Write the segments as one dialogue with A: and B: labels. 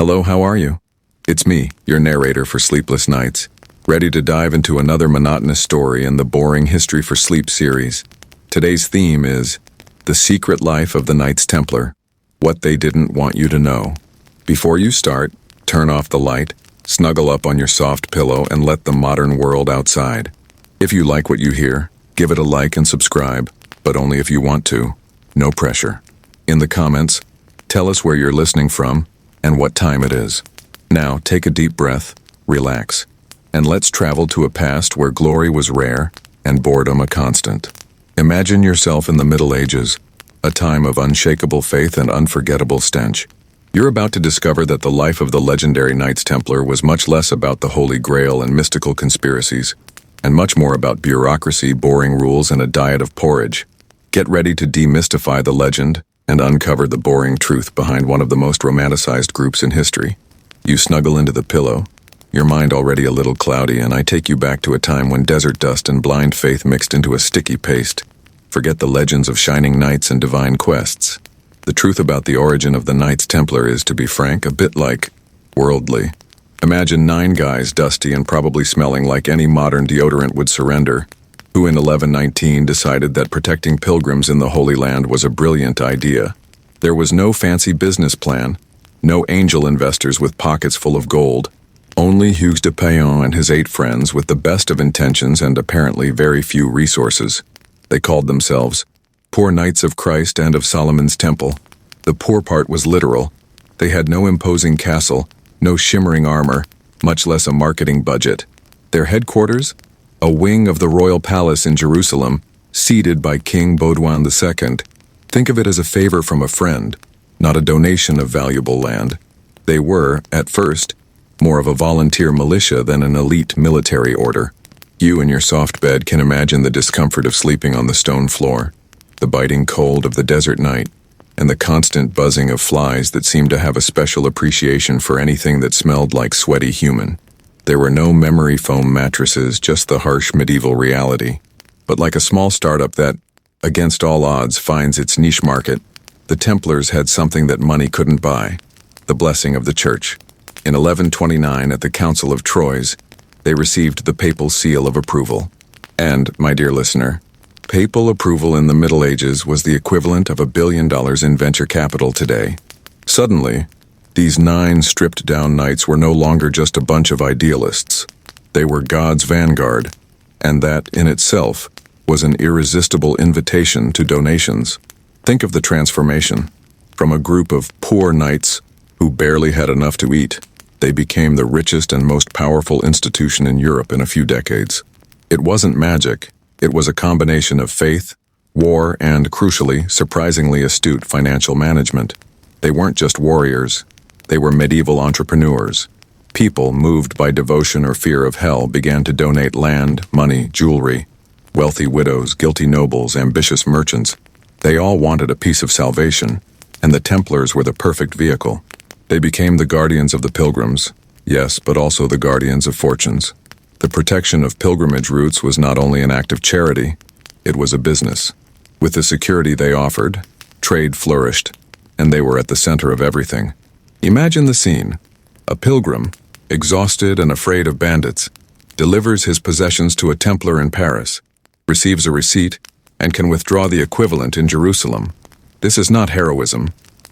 A: Hello, how are you? It's me, your narrator for Sleepless Nights, ready to dive into another monotonous story in the Boring History for Sleep series. Today's theme is The Secret Life of the Knights Templar, What They Didn't Want You to Know. Before you start, turn off the light, snuggle up on your soft pillow, and let the modern world outside. If you like what you hear, give it a like and subscribe, but only if you want to. No pressure. In the comments, tell us where you're listening from and what time it is. Now, take a deep breath, relax, and let's travel to a past where glory was rare and boredom a constant. Imagine yourself in the Middle Ages, a time of unshakable faith and unforgettable stench. You're about to discover that the life of the legendary Knights Templar was much less about the Holy Grail and mystical conspiracies, and much more about bureaucracy, boring rules, and a diet of porridge. Get ready to demystify the legend and uncover the boring truth behind one of the most romanticized groups in history. You snuggle into the pillow, your mind already a little cloudy, and I take you back to a time when desert dust and blind faith mixed into a sticky paste. Forget the legends of shining knights and divine quests. The truth about the origin of the Knights Templar is, to be frank, a bit like worldly. Imagine 9 guys, dusty and probably smelling like any modern deodorant would surrender, who in 1119 decided that protecting pilgrims in the Holy Land was a brilliant idea. There was no fancy business plan, no angel investors with pockets full of gold, only Hugues de Payon and his 8 friends with the best of intentions and apparently very few resources. They called themselves Poor Knights of Christ and of Solomon's Temple. The poor part was literal. They had no imposing castle, no shimmering armor, much less a marketing budget. Their headquarters? A wing of the royal palace in Jerusalem, seated by King Baudouin II. Think of it as a favor from a friend, not a donation of valuable land. They were, at first, more of a volunteer militia than an elite military order. You in your soft bed can imagine the discomfort of sleeping on the stone floor, the biting cold of the desert night, and the constant buzzing of flies that seemed to have a special appreciation for anything that smelled like sweaty human. There were no memory foam mattresses, just the harsh medieval reality. But like a small startup that, against all odds, finds its niche market, the Templars had something that money couldn't buy: the blessing of the Church. In 1129, at the Council of Troyes, they received the papal seal of approval. And, my dear listener, papal approval in the Middle Ages was the equivalent of $1 billion in venture capital today. Suddenly, these 9 stripped-down knights were no longer just a bunch of idealists. They were God's vanguard, and that, in itself, was an irresistible invitation to donations. Think of the transformation. From a group of poor knights who barely had enough to eat, they became the richest and most powerful institution in Europe in a few decades. It wasn't magic. It was a combination of faith, war, and, crucially, surprisingly astute financial management. They weren't just warriors. They were medieval entrepreneurs. People, moved by devotion or fear of hell, began to donate land, money, jewelry. Wealthy widows, guilty nobles, ambitious merchants. They all wanted a piece of salvation, and the Templars were the perfect vehicle. They became the guardians of the pilgrims, yes, but also the guardians of fortunes. The protection of pilgrimage routes was not only an act of charity, it was a business. With the security they offered, trade flourished, and they were at the center of everything. Imagine the scene. A pilgrim, exhausted and afraid of bandits, delivers his possessions to a Templar in Paris, receives a receipt, and can withdraw the equivalent in Jerusalem. This is not heroism.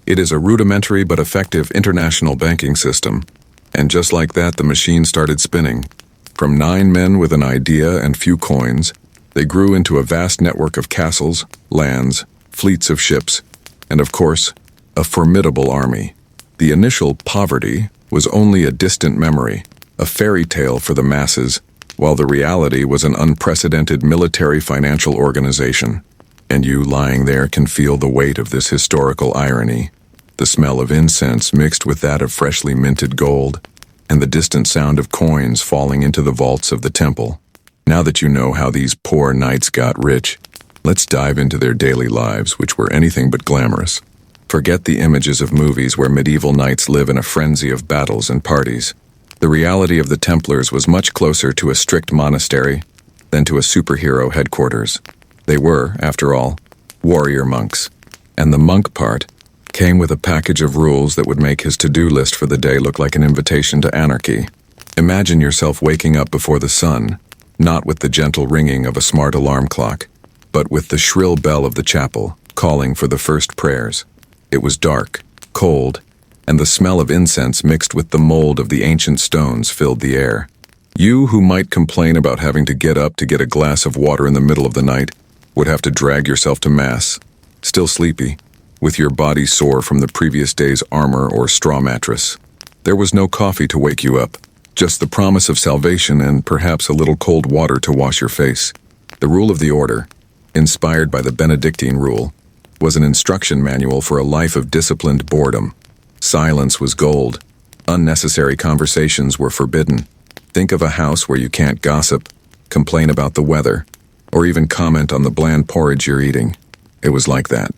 A: It is a rudimentary but effective international banking system. And just like that, the machine started spinning. From 9 men with an idea and few coins, they grew into a vast network of castles, lands, fleets of ships, and of course, a formidable army. The initial poverty was only a distant memory, a fairy tale for the masses, while the reality was an unprecedented military financial organization. And you, lying there, can feel the weight of this historical irony. The smell of incense mixed with that of freshly minted gold, and the distant sound of coins falling into the vaults of the temple. Now that you know how these poor knights got rich, let's dive into their daily lives, which were anything but glamorous. Forget the images of movies where medieval knights live in a frenzy of battles and parties. The reality of the Templars was much closer to a strict monastery than to a superhero headquarters. They were, after all, warrior monks. And the monk part, came with a package of rules that would make his to-do list for the day look like an invitation to anarchy. Imagine yourself waking up before the sun, not with the gentle ringing of a smart alarm clock, but with the shrill bell of the chapel, calling for the first prayers. It was dark, cold, and the smell of incense mixed with the mold of the ancient stones filled the air. You, who might complain about having to get up to get a glass of water in the middle of the night, would have to drag yourself to mass, still sleepy, with your body sore from the previous day's armor or straw mattress. There was no coffee to wake you up, just the promise of salvation and perhaps a little cold water to wash your face. The rule of the order, inspired by the Benedictine rule, was an instruction manual for a life of disciplined boredom. Silence was gold. Unnecessary conversations were forbidden. Think of a house where you can't gossip, complain about the weather, or even comment on the bland porridge you're eating. It was like that.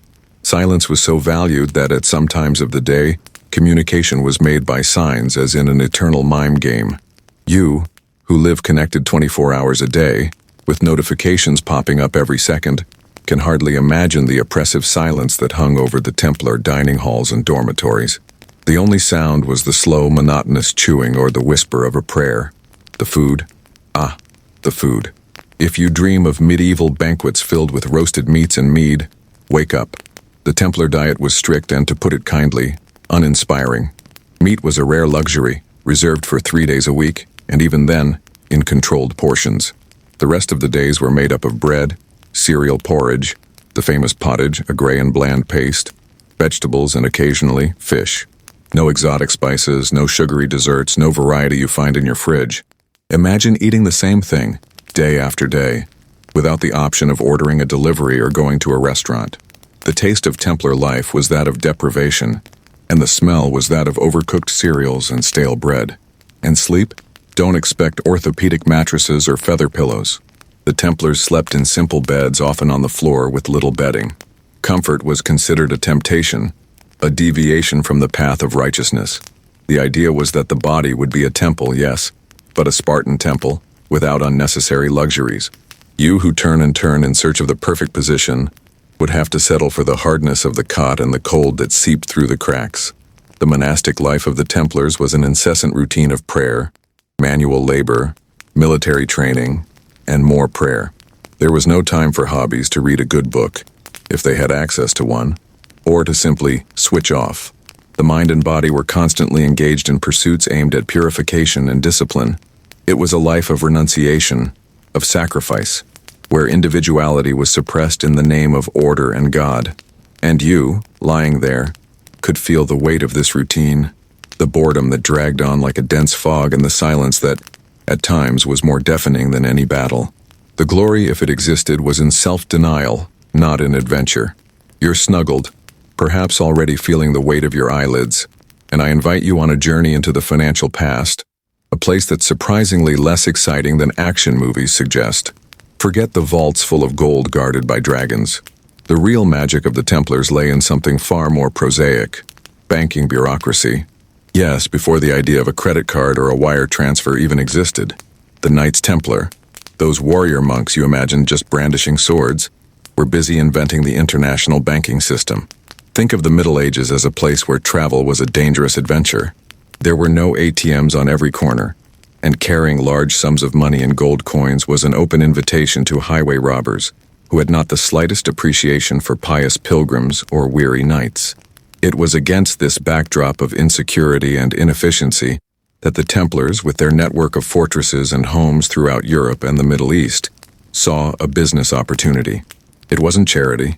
A: Silence was so valued that at some times of the day, communication was made by signs as in an eternal mime game. You, who live connected 24 hours a day, with notifications popping up every second, can hardly imagine the oppressive silence that hung over the Templar dining halls and dormitories. The only sound was the slow, monotonous chewing or the whisper of a prayer. The food. The food. If you dream of medieval banquets filled with roasted meats and mead, wake up. The Templar diet was strict and, to put it kindly, uninspiring. Meat was a rare luxury, reserved for 3 days a week, and even then, in controlled portions. The rest of the days were made up of bread, cereal porridge, the famous pottage, a gray and bland paste, vegetables, and occasionally fish. No exotic spices, no sugary desserts, no variety you find in your fridge. Imagine eating the same thing, day after day, without the option of ordering a delivery or going to a restaurant. The taste of Templar life was that of deprivation, and the smell was that of overcooked cereals and stale bread. And sleep? Don't expect orthopedic mattresses or feather pillows. The Templars slept in simple beds, often on the floor with little bedding. Comfort was considered a temptation, a deviation from the path of righteousness. The idea was that the body would be a temple, yes, but a Spartan temple, without unnecessary luxuries. You who turn and turn in search of the perfect position would have to settle for the hardness of the cot and the cold that seeped through the cracks. The monastic life of the Templars was an incessant routine of prayer, manual labor, military training, and more prayer. There was no time for hobbies, to read a good book, if they had access to one, or to simply switch off. The mind and body were constantly engaged in pursuits aimed at purification and discipline. It was a life of renunciation, of sacrifice, where individuality was suppressed in the name of order and God. And you, lying there, could feel the weight of this routine, the boredom that dragged on like a dense fog, and the silence that, at times, was more deafening than any battle. The glory, if it existed, was in self-denial, not in adventure. You're snuggled, perhaps already feeling the weight of your eyelids, and I invite you on a journey into the financial past, a place that's surprisingly less exciting than action movies suggest. Forget the vaults full of gold guarded by dragons. The real magic of the Templars lay in something far more prosaic: banking bureaucracy. Yes, before the idea of a credit card or a wire transfer even existed. The Knights Templar, those warrior monks you imagined just brandishing swords, were busy inventing the international banking system. Think of the Middle Ages as a place where travel was a dangerous adventure. There were no ATMs on every corner, and carrying large sums of money in gold coins was an open invitation to highway robbers who had not the slightest appreciation for pious pilgrims or weary knights. It was against this backdrop of insecurity and inefficiency that the Templars, with their network of fortresses and homes throughout Europe and the Middle East, saw a business opportunity. It wasn't charity,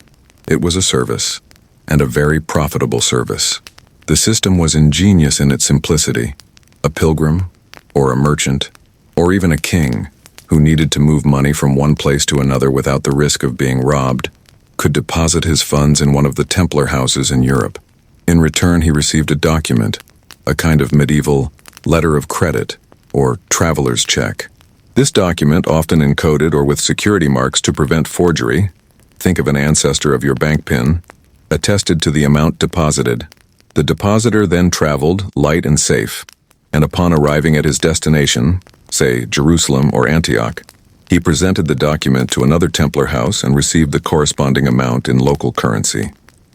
A: it was a service, and a very profitable service. The system was ingenious in its simplicity. A pilgrim, or a merchant, or even a king, who needed to move money from one place to another without the risk of being robbed, could deposit his funds in one of the Templar houses in Europe. In return, he received a document, a kind of medieval letter of credit, or traveler's check. This document, often encoded or with security marks to prevent forgery, think of an ancestor of your bank PIN, attested to the amount deposited. The depositor then traveled, light and safe, and upon arriving at his destination, say Jerusalem or Antioch, he presented the document to another Templar house and received the corresponding amount in local currency.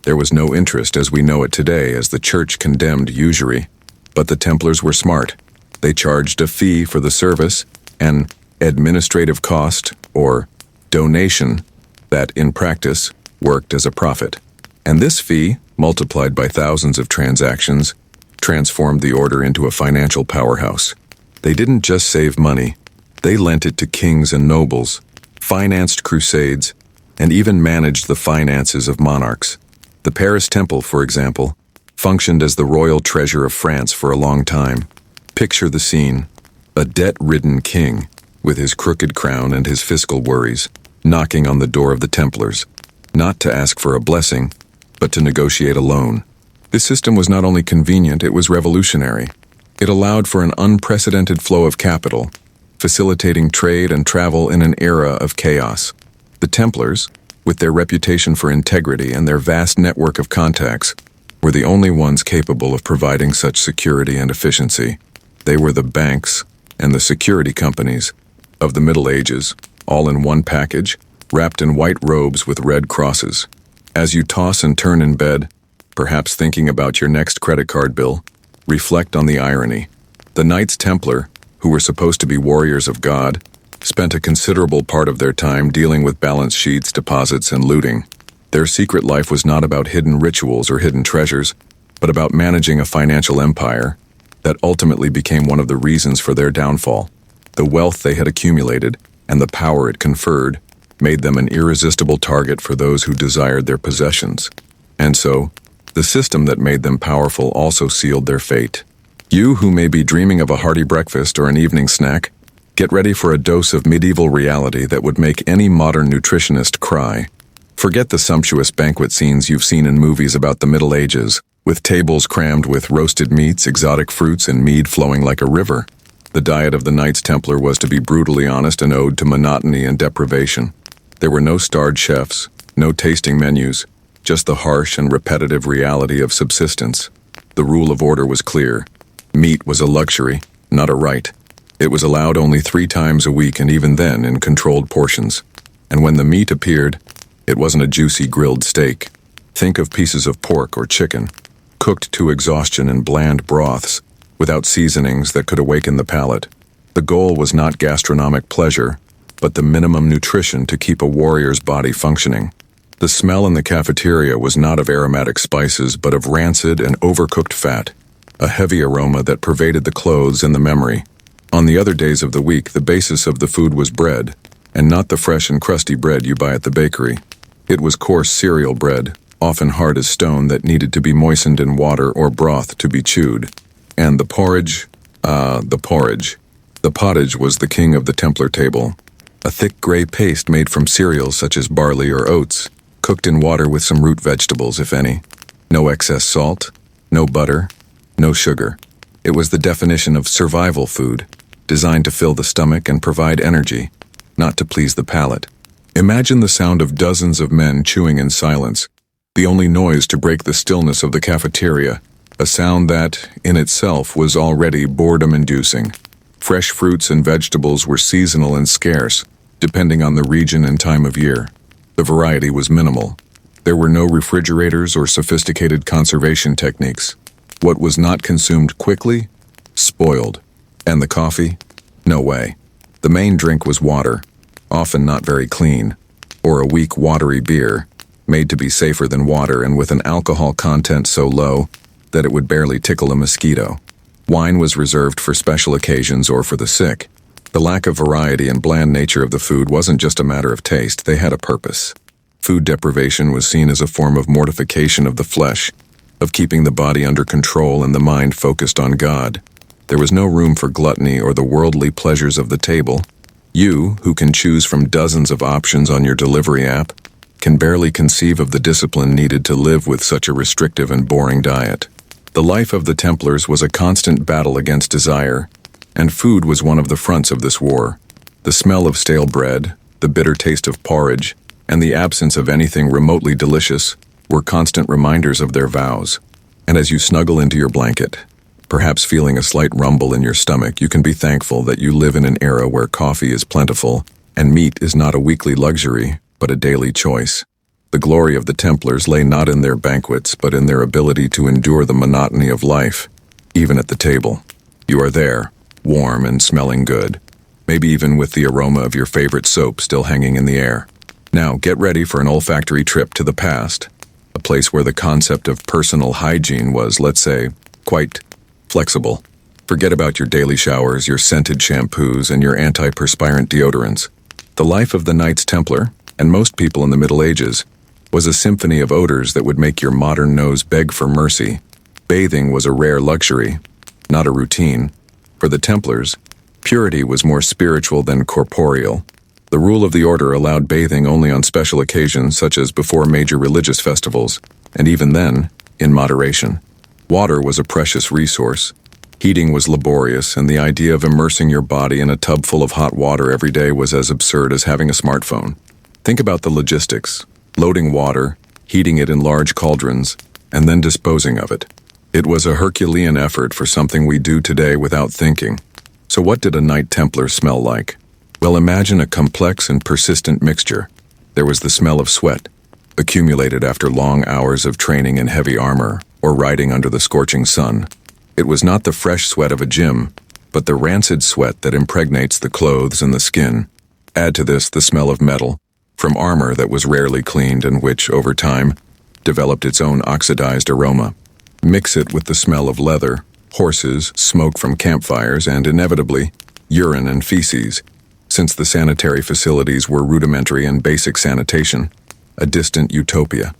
A: There was no interest as we know it today, as the church condemned usury. But the Templars were smart. They charged a fee for the service, an administrative cost, or donation, that in practice worked as a profit. And this fee, multiplied by thousands of transactions, transformed the order into a financial powerhouse. They didn't just save money, they lent it to kings and nobles, financed crusades, and even managed the finances of monarchs. The Paris Temple, for example, functioned as the royal treasure of France for a long time. Picture the scene: a debt-ridden king, with his crooked crown and his fiscal worries, knocking on the door of the Templars, not to ask for a blessing, but to negotiate a loan. This system was not only convenient, it was revolutionary. It allowed for an unprecedented flow of capital, facilitating trade and travel in an era of chaos. The Templars, with their reputation for integrity and their vast network of contacts, were the only ones capable of providing such security and efficiency. They were the banks and the security companies of the Middle Ages, all in one package, wrapped in white robes with red crosses. As you toss and turn in bed, perhaps thinking about your next credit card bill, reflect on the irony. The Knights Templar, who were supposed to be warriors of God, spent a considerable part of their time dealing with balance sheets, deposits, and looting. Their secret life was not about hidden rituals or hidden treasures, but about managing a financial empire that ultimately became one of the reasons for their downfall. The wealth they had accumulated and the power it conferred made them an irresistible target for those who desired their possessions. And so, the system that made them powerful also sealed their fate. You who may be dreaming of a hearty breakfast or an evening snack, get ready for a dose of medieval reality that would make any modern nutritionist cry. Forget the sumptuous banquet scenes you've seen in movies about the Middle Ages, with tables crammed with roasted meats, exotic fruits, and mead flowing like a river. The diet of the Knights Templar was, to be brutally honest, an ode to monotony and deprivation. There were no starred chefs, no tasting menus, just the harsh and repetitive reality of subsistence. The rule of order was clear. Meat was a luxury, not a right. It was allowed only 3 times a week, and even then in controlled portions. And when the meat appeared, it wasn't a juicy grilled steak. Think of pieces of pork or chicken, cooked to exhaustion in bland broths, without seasonings that could awaken the palate. The goal was not gastronomic pleasure, but the minimum nutrition to keep a warrior's body functioning. The smell in the cafeteria was not of aromatic spices, but of rancid and overcooked fat, a heavy aroma that pervaded the clothes and the memory. On the other days of the week, the basis of the food was bread, and not the fresh and crusty bread you buy at the bakery. It was coarse cereal bread, often hard as stone, that needed to be moistened in water or broth to be chewed. And the porridge. The pottage was the king of the Templar table. A thick gray paste made from cereals such as barley or oats, cooked in water with some root vegetables, if any. No excess salt, no butter, no sugar. It was the definition of survival food, designed to fill the stomach and provide energy, not to please the palate. Imagine the sound of dozens of men chewing in silence, the only noise to break the stillness of the cafeteria, a sound that, in itself, was already boredom-inducing. Fresh fruits and vegetables were seasonal and scarce, depending on the region and time of year. The variety was minimal. There were no refrigerators or sophisticated conservation techniques. What was not consumed quickly, spoiled. And the coffee? No way. The main drink was water, often not very clean, or a weak, watery beer, made to be safer than water and with an alcohol content so low that it would barely tickle a mosquito. Wine was reserved for special occasions or for the sick. The lack of variety and bland nature of the food wasn't just a matter of taste, they had a purpose. Food deprivation was seen as a form of mortification of the flesh, of keeping the body under control and the mind focused on God. There was no room for gluttony or the worldly pleasures of the table. You, who can choose from dozens of options on your delivery app, can barely conceive of the discipline needed to live with such a restrictive and boring diet. The life of the Templars was a constant battle against desire, and food was one of the fronts of this war. The smell of stale bread, the bitter taste of porridge, and the absence of anything remotely delicious were constant reminders of their vows. And as you snuggle into your blanket, perhaps feeling a slight rumble in your stomach, you can be thankful that you live in an era where coffee is plentiful and meat is not a weekly luxury, but a daily choice. The glory of the Templars lay not in their banquets, but in their ability to endure the monotony of life, even at the table. You are there, warm and smelling good, maybe even with the aroma of your favorite soap still hanging in the air. Now, get ready for an olfactory trip to the past, a place where the concept of personal hygiene was, let's say, quite flexible. Forget about your daily showers, your scented shampoos, and your antiperspirant deodorants. The life of the Knights Templar, and most people in the Middle Ages, was a symphony of odors that would make your modern nose beg for mercy. Bathing was a rare luxury, not a routine. For the Templars, purity was more spiritual than corporeal. The rule of the order allowed bathing only on special occasions such as before major religious festivals, and even then, in moderation. Water was a precious resource. Heating was laborious, and the idea of immersing your body in a tub full of hot water every day was as absurd as having a smartphone. Think about the logistics: loading water, heating it in large cauldrons, and then disposing of it. It was a Herculean effort for something we do today without thinking. So what did a Knight Templar smell like? Well, imagine a complex and persistent mixture. There was the smell of sweat, accumulated after long hours of training in heavy armor or riding under the scorching sun. It was not the fresh sweat of a gym, but the rancid sweat that impregnates the clothes and the skin. Add to this the smell of metal, from armor that was rarely cleaned and which, over time, developed its own oxidized aroma. Mix it with the smell of leather, horses, smoke from campfires, and inevitably, urine and feces, since the sanitary facilities were rudimentary and basic sanitation, a distant utopia.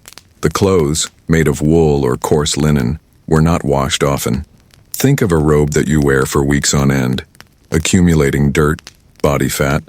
A: The clothes, made of wool or coarse linen, were not washed often. Think of a robe that you wear for weeks on end, accumulating dirt, body fat,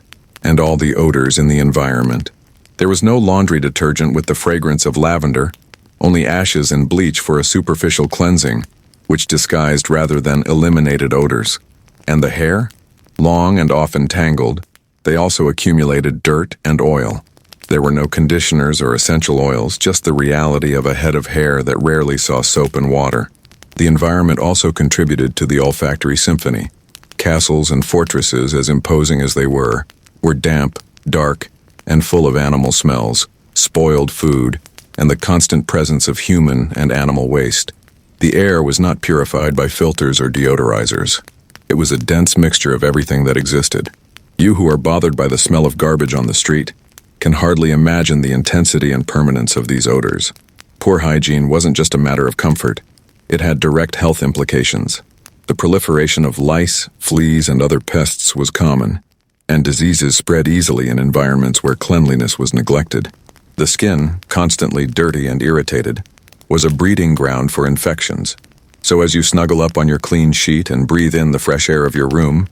A: and all the odors in the environment. There was no laundry detergent with the fragrance of lavender, only ashes and bleach for a superficial cleansing, which disguised rather than eliminated odors. And the hair? Long and often tangled, they also accumulated dirt and oil. There were no conditioners or essential oils, just the reality of a head of hair that rarely saw soap and water. The environment also contributed to the olfactory symphony. Castles and fortresses, as imposing as they were damp, dark, and full of animal smells, spoiled food, and the constant presence of human and animal waste. The air was not purified by filters or deodorizers. It was a dense mixture of everything that existed. You who are bothered by the smell of garbage on the street can hardly imagine the intensity and permanence of these odors. Poor hygiene wasn't just a matter of comfort. It had direct health implications. The proliferation of lice, fleas, and other pests was common, and diseases spread easily in environments where cleanliness was neglected. The skin, constantly dirty and irritated, was a breeding ground for infections. So as you snuggle up on your clean sheet and breathe in the fresh air of your room,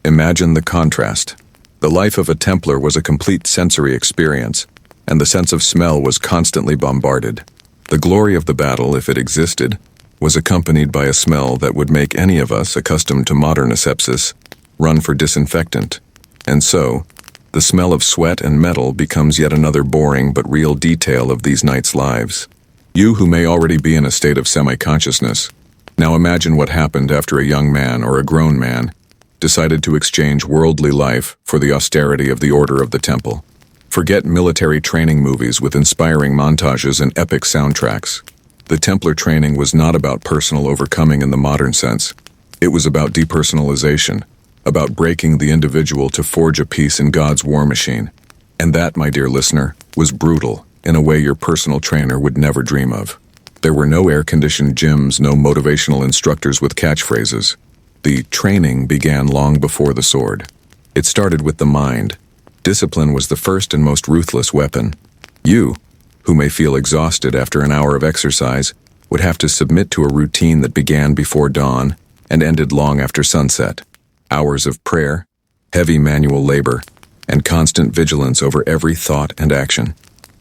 A: imagine the contrast. The life of a Templar was a complete sensory experience, and the sense of smell was constantly bombarded. The glory of the battle, if it existed, was accompanied by a smell that would make any of us accustomed to modern asepsis run for disinfectant. And so, the smell of sweat and metal becomes yet another boring but real detail of these knights' lives. You who may already be in a state of semi-consciousness, now imagine what happened after a young man or a grown man decided to exchange worldly life for the austerity of the Order of the Temple. Forget military training movies with inspiring montages and epic soundtracks. The Templar training was not about personal overcoming in the modern sense. It was about depersonalization, about breaking the individual to forge a peace in God's war machine. And that, my dear listener, was brutal in a way your personal trainer would never dream of. There were no air-conditioned gyms, no motivational instructors with catchphrases. The training began long before the sword. It started with the mind. Discipline was the first and most ruthless weapon. You, who may feel exhausted after an hour of exercise, would have to submit to a routine that began before dawn and ended long after sunset. Hours of prayer, heavy manual labor, and constant vigilance over every thought and action.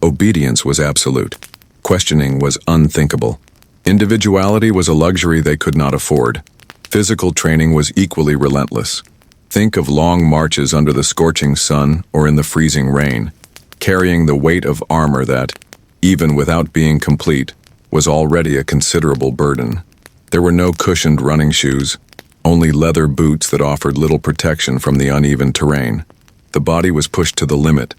A: Obedience was absolute. Questioning was unthinkable. Individuality was a luxury they could not afford. Physical training was equally relentless. Think of long marches under the scorching sun or in the freezing rain, carrying the weight of armor that, even without being complete, was already a considerable burden. There were no cushioned running shoes, only leather boots that offered little protection from the uneven terrain. The body was pushed to the limit,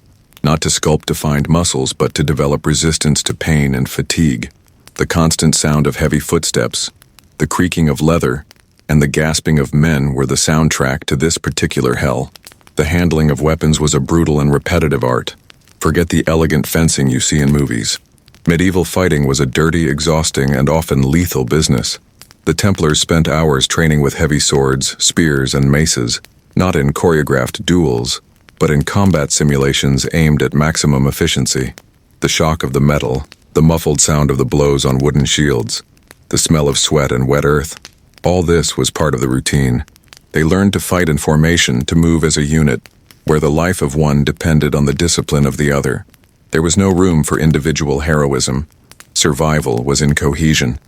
A: not to sculpt defined muscles, but to develop resistance to pain and fatigue. The constant sound of heavy footsteps, the creaking of leather, and the gasping of men were the soundtrack to this particular hell. The handling of weapons was a brutal and repetitive art. Forget the elegant fencing you see in movies. Medieval fighting was a dirty, exhausting, and often lethal business. The Templars spent hours training with heavy swords, spears, and maces, not in choreographed duels, but in combat simulations aimed at maximum efficiency. The shock of the metal, the muffled sound of the blows on wooden shields, the smell of sweat and wet earth, all this was part of the routine. They learned to fight in formation, to move as a unit, where the life of one depended on the discipline of the other. There was no room for individual heroism. Survival was in cohesion.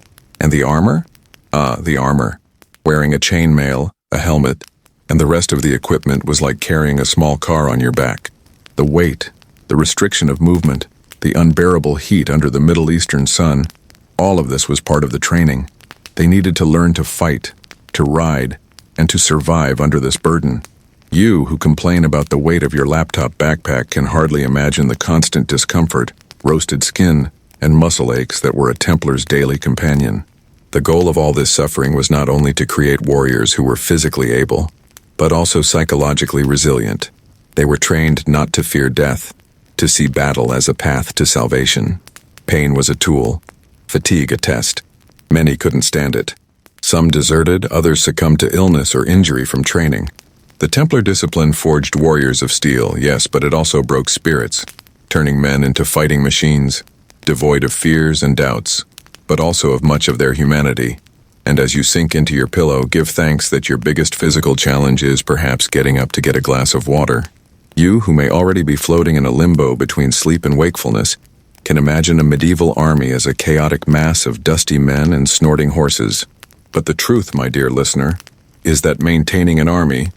A: And the armor? The armor. Wearing a chainmail, a helmet, and the rest of the equipment was like carrying a small car on your back. The weight, the restriction of movement, the unbearable heat under the Middle Eastern sun, all of this was part of the training. They needed to learn to fight, to ride, and to survive under this burden. You, who complain about the weight of your laptop backpack, can hardly imagine the constant discomfort, roasted skin, and muscle aches that were a Templar's daily companion. The goal of all this suffering was not only to create warriors who were physically able, but also psychologically resilient. They were trained not to fear death, to see battle as a path to salvation. Pain was a tool, fatigue a test. Many couldn't stand it. Some deserted, others succumbed to illness or injury from training. The Templar discipline forged warriors of steel, yes, but it also broke spirits, turning men into fighting machines, devoid of fears and doubts, but also of much of their humanity. And as you sink into your pillow, give thanks that your biggest physical challenge is perhaps getting up to get a glass of water. You, who may already be floating in a limbo between sleep and wakefulness, can imagine a medieval army as a chaotic mass of dusty men and snorting horses. But the truth, my dear listener, is that maintaining an army,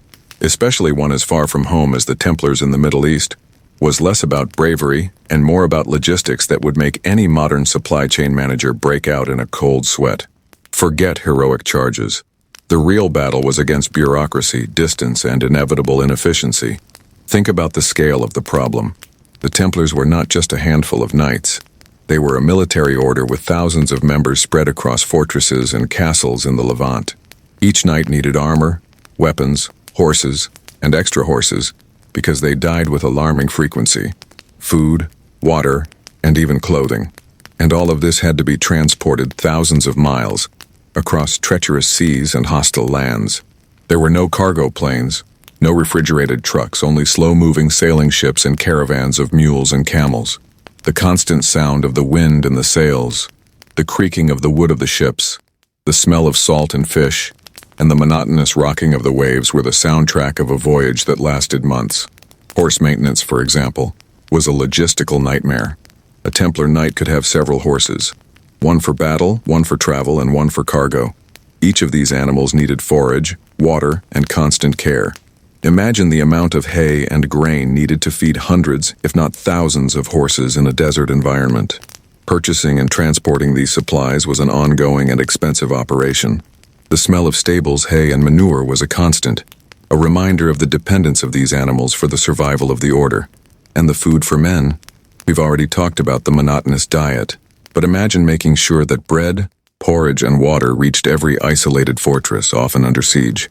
A: especially one as far from home as the Templars in the Middle East, was less about bravery and more about logistics that would make any modern supply chain manager break out in a cold sweat. Forget heroic charges. The real battle was against bureaucracy, distance, and inevitable inefficiency. Think about the scale of the problem. The Templars were not just a handful of knights. They were a military order with thousands of members spread across fortresses and castles in the Levant. Each knight needed armor, weapons, horses, and extra horses, because they died with alarming frequency. Food, water, and even clothing. And all of this had to be transported thousands of miles, across treacherous seas and hostile lands. There were no cargo planes, no refrigerated trucks, only slow-moving sailing ships and caravans of mules and camels. The constant sound of the wind in the sails, the creaking of the wood of the ships, the smell of salt and fish, and the monotonous rocking of the waves were the soundtrack of a voyage that lasted months. Horse maintenance, for example, was a logistical nightmare. A Templar knight could have several horses, one for battle, one for travel, and one for cargo. Each of these animals needed forage, water, and constant care. Imagine the amount of hay and grain needed to feed hundreds, if not thousands, of horses in a desert environment. Purchasing and transporting these supplies was an ongoing and expensive operation. The smell of stables, hay, and manure was a constant, a reminder of the dependence of these animals for the survival of the order. And the food for men? We've already talked about the monotonous diet, but imagine making sure that bread, porridge, and water reached every isolated fortress, often under siege.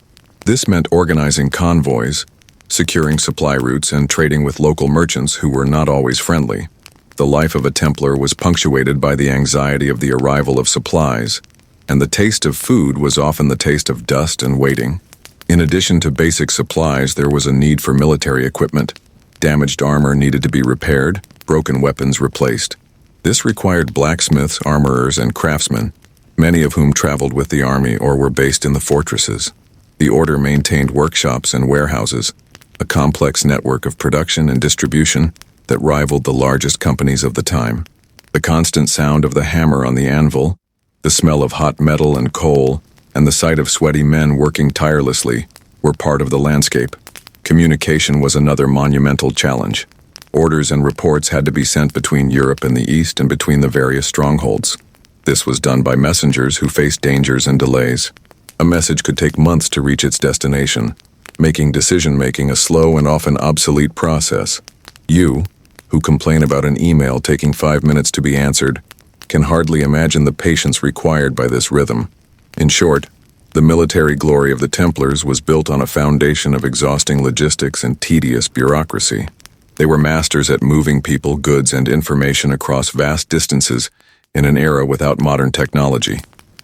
A: This meant organizing convoys, securing supply routes, and trading with local merchants who were not always friendly. The life of a Templar was punctuated by the anxiety of the arrival of supplies, and the taste of food was often the taste of dust and waiting. In addition to basic supplies, there was a need for military equipment. Damaged armor needed to be repaired, broken weapons replaced. This required blacksmiths, armorers, and craftsmen, many of whom traveled with the army or were based in the fortresses. The order maintained workshops and warehouses, a complex network of production and distribution that rivaled the largest companies of the time. The constant sound of the hammer on the anvil, the smell of hot metal and coal, and the sight of sweaty men working tirelessly were part of the landscape. Communication was another monumental challenge. Orders and reports had to be sent between Europe and the East and between the various strongholds. This was done by messengers who faced dangers and delays. A message could take months to reach its destination, making decision-making a slow and often obsolete process. You, who complain about an email taking 5 minutes to be answered, can hardly imagine the patience required by this rhythm. In short, the military glory of the Templars was built on a foundation of exhausting logistics and tedious bureaucracy. They were masters at moving people, goods, and information across vast distances in an era without modern technology.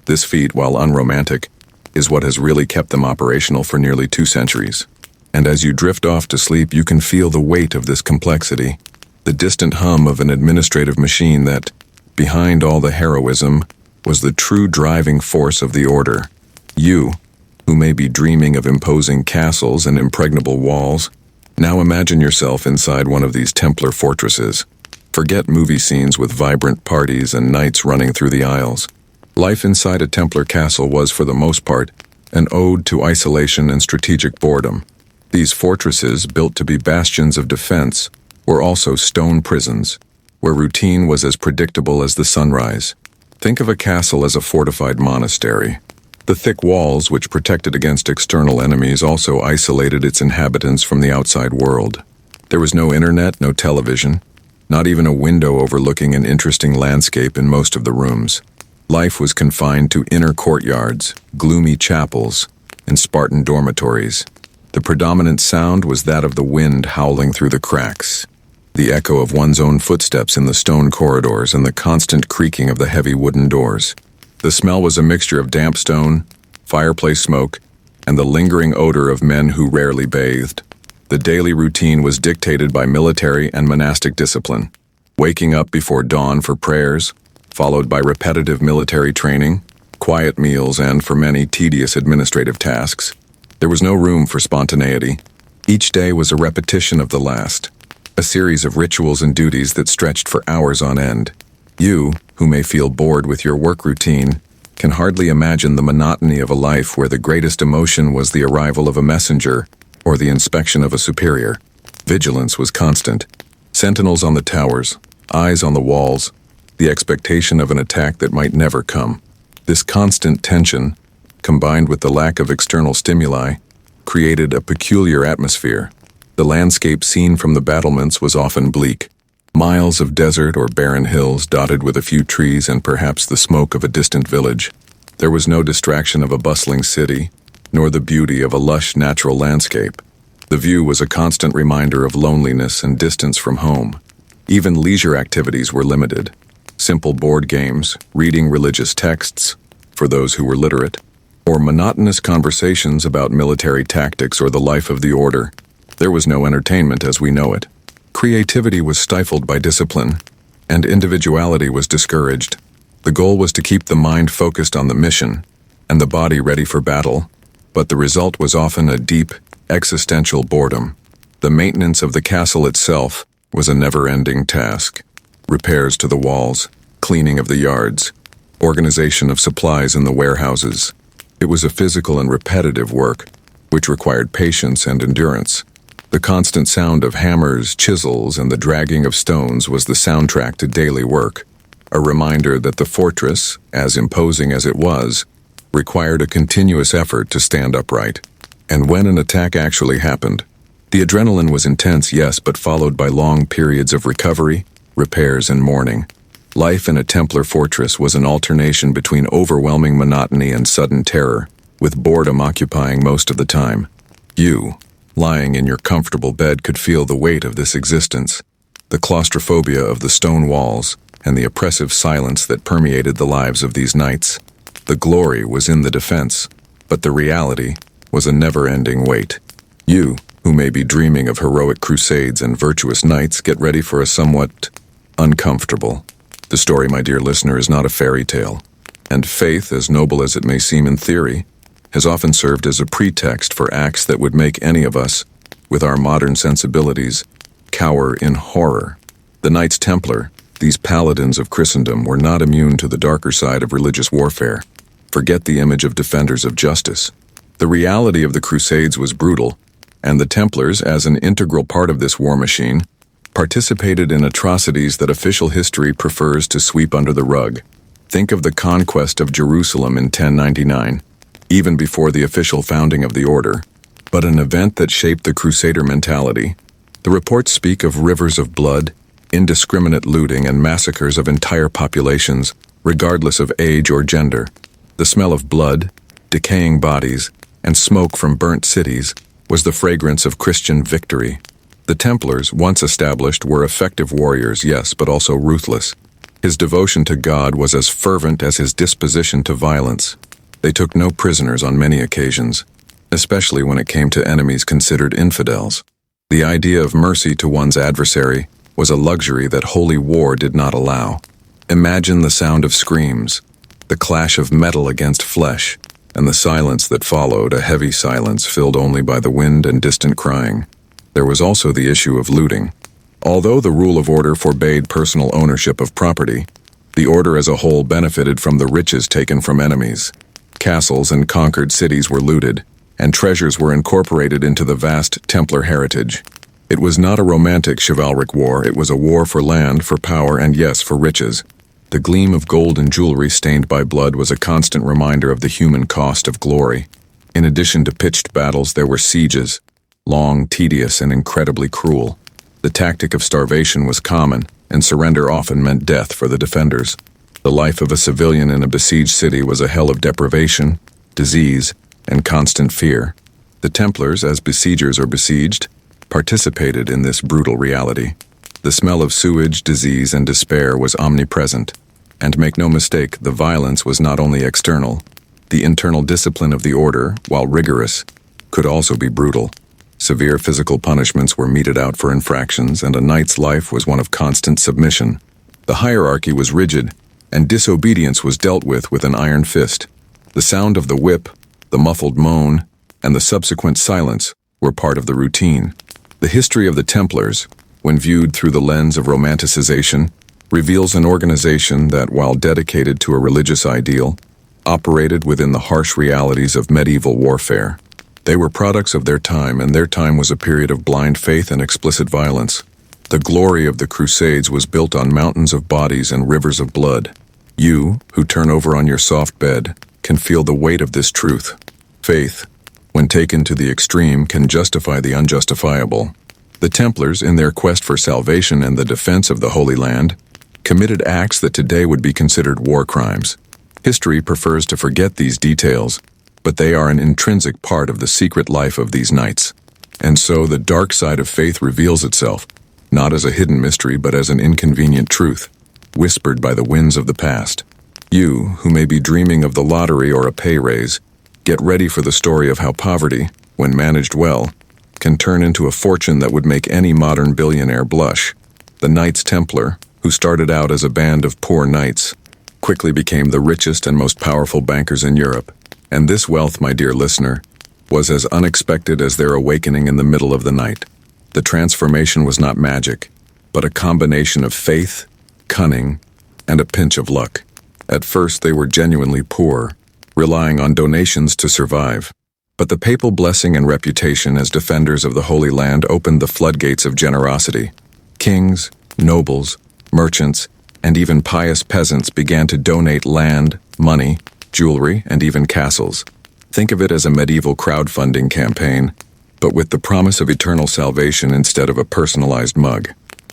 A: This feat, while unromantic, is what has really kept them operational for nearly 2 centuries. And as you drift off to sleep, you can feel the weight of this complexity, the distant hum of an administrative machine that, behind all the heroism, was the true driving force of the order. You, who may be dreaming of imposing castles and impregnable walls, now imagine yourself inside one of these Templar fortresses. Forget movie scenes with vibrant parties and knights running through the aisles. Life inside a Templar castle was, for the most part, an ode to isolation and strategic boredom. These fortresses, built to be bastions of defense, were also stone prisons, where routine was as predictable as the sunrise. Think of a castle as a fortified monastery. The thick walls, which protected against external enemies, also isolated its inhabitants from the outside world. There was no internet, no television, not even a window overlooking an interesting landscape in most of the rooms. Life was confined to inner courtyards, gloomy chapels, and Spartan dormitories. The predominant sound was that of the wind howling through the cracks, the echo of one's own footsteps in the stone corridors, and the constant creaking of the heavy wooden doors. The smell was a mixture of damp stone, fireplace smoke, and the lingering odor of men who rarely bathed. The daily routine was dictated by military and monastic discipline, waking up before dawn for prayers, followed by repetitive military training, quiet meals, and, for many, tedious administrative tasks. There was no room for spontaneity. Each day was a repetition of the last, a series of rituals and duties that stretched for hours on end. You, who may feel bored with your work routine, can hardly imagine the monotony of a life where the greatest emotion was the arrival of a messenger or the inspection of a superior. Vigilance was constant. Sentinels on the towers, eyes on the walls, the expectation of an attack that might never come. This constant tension, combined with the lack of external stimuli, created a peculiar atmosphere. The landscape seen from the battlements was often bleak. Miles of desert or barren hills dotted with a few trees and perhaps the smoke of a distant village. There was no distraction of a bustling city, nor the beauty of a lush natural landscape. The view was a constant reminder of loneliness and distance from home. Even leisure activities were limited. Simple board games, reading religious texts, for those who were literate, or monotonous conversations about military tactics or the life of the order. There was no entertainment as we know it. Creativity was stifled by discipline, and individuality was discouraged. The goal was to keep the mind focused on the mission, and the body ready for battle, but the result was often a deep, existential boredom. The maintenance of the castle itself was a never-ending task. Repairs to the walls, cleaning of the yards, organization of supplies in the warehouses. It was a physical and repetitive work, which required patience and endurance. The constant sound of hammers, chisels, and the dragging of stones was the soundtrack to daily work, a reminder that the fortress, as imposing as it was, required a continuous effort to stand upright. And when an attack actually happened, the adrenaline was intense, yes, but followed by long periods of recovery, repairs, and mourning. Life in a Templar fortress was an alternation between overwhelming monotony and sudden terror, with boredom occupying most of the time. You, lying in your comfortable bed, could feel the weight of this existence, the claustrophobia of the stone walls, and the oppressive silence that permeated the lives of these knights. The glory was in the defense, but the reality was a never-ending wait. You, who may be dreaming of heroic crusades and virtuous knights, get ready for a somewhat uncomfortable. The story, my dear listener, is not a fairy tale, and faith, as noble as it may seem in theory, has often served as a pretext for acts that would make any of us, with our modern sensibilities, cower in horror. The Knights Templar, these paladins of Christendom, were not immune to the darker side of religious warfare. Forget the image of defenders of justice. The reality of the Crusades was brutal, and the Templars, as an integral part of this war machine, participated in atrocities that official history prefers to sweep under the rug. Think of the conquest of Jerusalem in 1099, even before the official founding of the order, but an event that shaped the Crusader mentality. The reports speak of rivers of blood, indiscriminate looting and massacres of entire populations, regardless of age or gender. The smell of blood, decaying bodies, and smoke from burnt cities was the fragrance of Christian victory. The Templars, once established, were effective warriors, yes, but also ruthless. His devotion to God was as fervent as his disposition to violence. They took no prisoners on many occasions, especially when it came to enemies considered infidels. The idea of mercy to one's adversary was a luxury that holy war did not allow. Imagine the sound of screams, the clash of metal against flesh, and the silence that followed, a heavy silence filled only by the wind and distant crying. There was also the issue of looting. Although the rule of order forbade personal ownership of property, the order as a whole benefited from the riches taken from enemies. Castles and conquered cities were looted, and treasures were incorporated into the vast Templar heritage. It was not a romantic chivalric war, it was a war for land, for power, and yes, for riches. The gleam of gold and jewelry stained by blood was a constant reminder of the human cost of glory. In addition to pitched battles, there were sieges, long, tedious, and incredibly cruel. The tactic of starvation was common, and surrender often meant death for the defenders. The life of a civilian in a besieged city was a hell of deprivation, disease, and constant fear. The Templars, as besiegers or besieged, participated in this brutal reality. The smell of sewage, disease, and despair was omnipresent. And make no mistake, the violence was not only external. The internal discipline of the order, while rigorous, could also be brutal. Severe physical punishments were meted out for infractions, and a knight's life was one of constant submission. The hierarchy was rigid, and disobedience was dealt with an iron fist. The sound of the whip, the muffled moan, and the subsequent silence were part of the routine. The history of the Templars, when viewed through the lens of romanticization, reveals an organization that, while dedicated to a religious ideal, operated within the harsh realities of medieval warfare. They were products of their time, and their time was a period of blind faith and explicit violence. The glory of the Crusades was built on mountains of bodies and rivers of blood. You, who turn over on your soft bed, can feel the weight of this truth. Faith, when taken to the extreme, can justify the unjustifiable. The Templars, in their quest for salvation and the defense of the Holy Land, committed acts that today would be considered war crimes. History prefers to forget these details, but they are an intrinsic part of the secret life of these knights. And so the dark side of faith reveals itself, not as a hidden mystery but as an inconvenient truth, whispered by the winds of the past. You, who may be dreaming of the lottery or a pay raise, get ready for the story of how poverty, when managed well, can turn into a fortune that would make any modern billionaire blush. The Knights Templar, who started out as a band of poor knights, quickly became the richest and most powerful bankers in Europe. And this wealth, my dear listener, was as unexpected as their awakening in the middle of the night. The transformation was not magic, but a combination of faith, cunning, and a pinch of luck. At first they were genuinely poor, relying on donations to survive. But the papal blessing and reputation as defenders of the Holy Land opened the floodgates of generosity. Kings, nobles, merchants, and even pious peasants began to donate land, money, jewelry, and even castles. Think of it as a medieval crowdfunding campaign, but with the promise of eternal salvation instead of a personalized mug.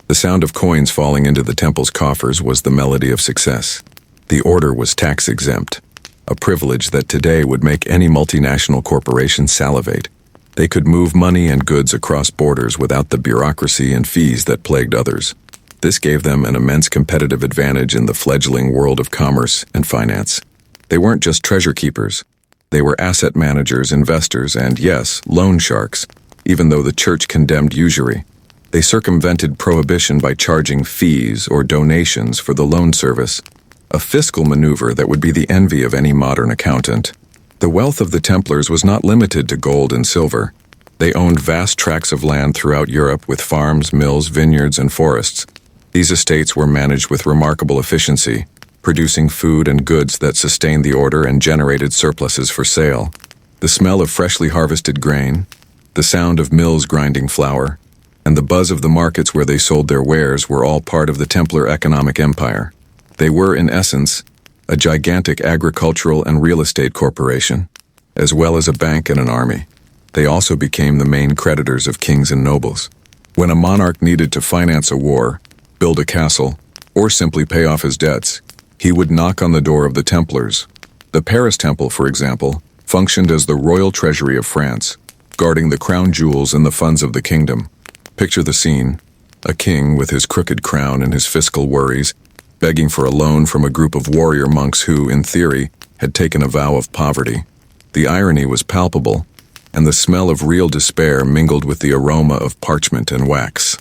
A: The sound of coins falling into the temple's coffers was the melody of success. The order was tax-exempt, a privilege that today would make any multinational corporation salivate. They could move money and goods across borders without the bureaucracy and fees that plagued others. This gave them an immense competitive advantage in the fledgling world of commerce and finance. They weren't just treasure keepers. They were asset managers, investors, and yes, loan sharks, even though the church condemned usury. They circumvented prohibition by charging fees or donations for the loan service, a fiscal maneuver that would be the envy of any modern accountant. The wealth of the Templars was not limited to gold and silver. They owned vast tracts of land throughout Europe with farms, mills, vineyards, and forests. These estates were managed with remarkable efficiency, producing food and goods that sustained the order and generated surpluses for sale. The smell of freshly harvested grain, the sound of mills grinding flour, and the buzz of the markets where they sold their wares were all part of the Templar economic empire. They were, in essence, a gigantic agricultural and real estate corporation, as well as a bank and an army. They also became the main creditors of kings and nobles. When a monarch needed to finance a war, build a castle, or simply pay off his debts, he would knock on the door of the Templars. The Paris Temple, for example, functioned as the royal treasury of France, guarding the crown jewels and the funds of the kingdom. Picture the scene: a king with his crooked crown and his fiscal worries, begging for a loan from a group of warrior monks who, in theory, had taken a vow of poverty. The irony was palpable, and the smell of real despair mingled with the aroma of parchment and wax.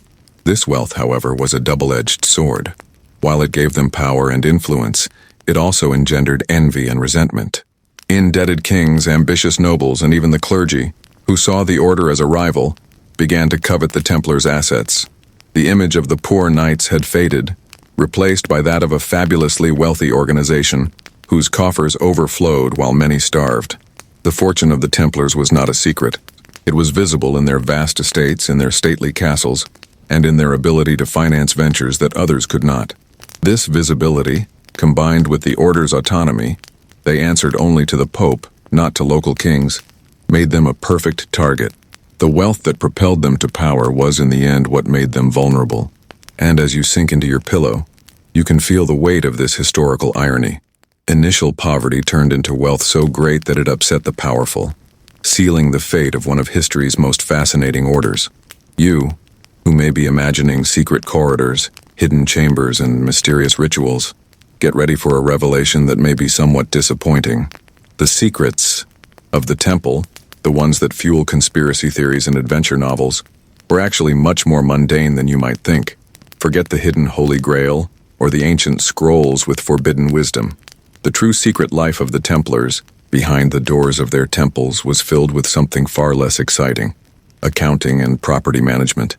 A: This wealth, however, was a double-edged sword. While it gave them power and influence, it also engendered envy and resentment. Indebted kings, ambitious nobles, and even the clergy, who saw the order as a rival, began to covet the Templars' assets. The image of the poor knights had faded, replaced by that of a fabulously wealthy organization whose coffers overflowed while many starved. The fortune of the Templars was not a secret. It was visible in their vast estates, in their stately castles, and in their ability to finance ventures that others could not. This visibility, combined with the order's autonomy, they answered only to the Pope, not to local kings, made them a perfect target. The wealth that propelled them to power was in the end what made them vulnerable. And as you sink into your pillow, you can feel the weight of this historical irony. Initial poverty turned into wealth so great that it upset the powerful, sealing the fate of one of history's most fascinating orders. You, who may be imagining secret corridors, hidden chambers, and mysterious rituals, get ready for a revelation that may be somewhat disappointing. The secrets of the temple, the ones that fuel conspiracy theories and adventure novels, were actually much more mundane than you might think. Forget the hidden Holy Grail or the ancient scrolls with forbidden wisdom. The true secret life of the Templars, behind the doors of their temples, was filled with something far less exciting: accounting and property management.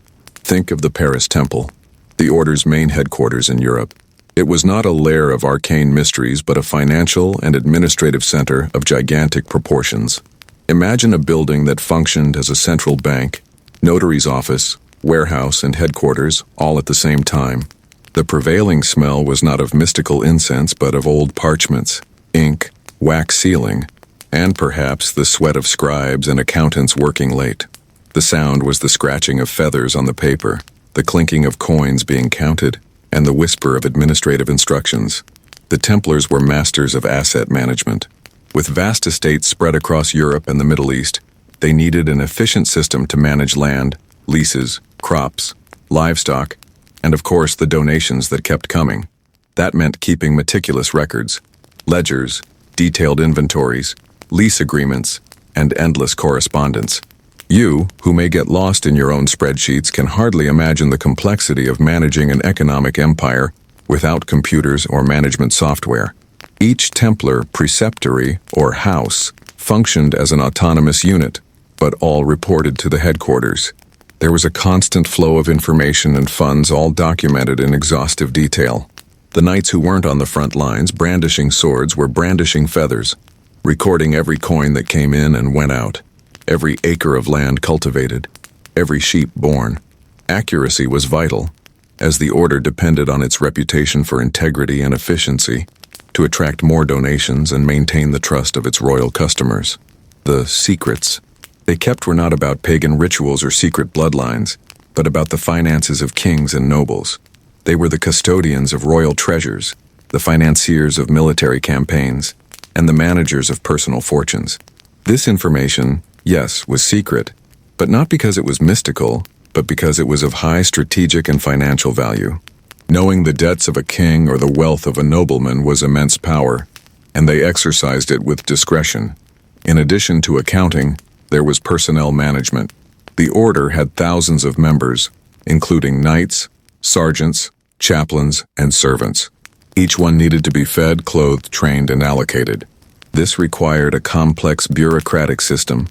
A: Think of the Paris Temple, the order's main headquarters in Europe. It was not a lair of arcane mysteries, but a financial and administrative center of gigantic proportions. Imagine a building that functioned as a central bank, notary's office, warehouse, and headquarters, all at the same time. The prevailing smell was not of mystical incense, but of old parchments, ink, wax sealing, and perhaps the sweat of scribes and accountants working late. The sound was the scratching of feathers on the paper, the clinking of coins being counted, and the whisper of administrative instructions. The Templars were masters of asset management. With vast estates spread across Europe and the Middle East, they needed an efficient system to manage land, leases, crops, livestock, and of course the donations that kept coming. That meant keeping meticulous records, ledgers, detailed inventories, lease agreements, and endless correspondence. You, who may get lost in your own spreadsheets, can hardly imagine the complexity of managing an economic empire without computers or management software. Each Templar preceptory or house functioned as an autonomous unit, but all reported to the headquarters. There was a constant flow of information and funds, all documented in exhaustive detail. The knights who weren't on the front lines brandishing swords were brandishing feathers, recording every coin that came in and went out, every acre of land cultivated, every sheep born. Accuracy was vital, as the order depended on its reputation for integrity and efficiency to attract more donations and maintain the trust of its royal customers. The secrets they kept were not about pagan rituals or secret bloodlines, but about the finances of kings and nobles. They were the custodians of royal treasures, the financiers of military campaigns, and the managers of personal fortunes. This information, yes, was secret, but not because it was mystical, but because it was of high strategic and financial value. Knowing the debts of a king or the wealth of a nobleman was immense power, and they exercised it with discretion. In addition to accounting, there was personnel management. The order had thousands of members, including knights, sergeants, chaplains, and servants. Each one needed to be fed, clothed, trained, and allocated. This required a complex bureaucratic system,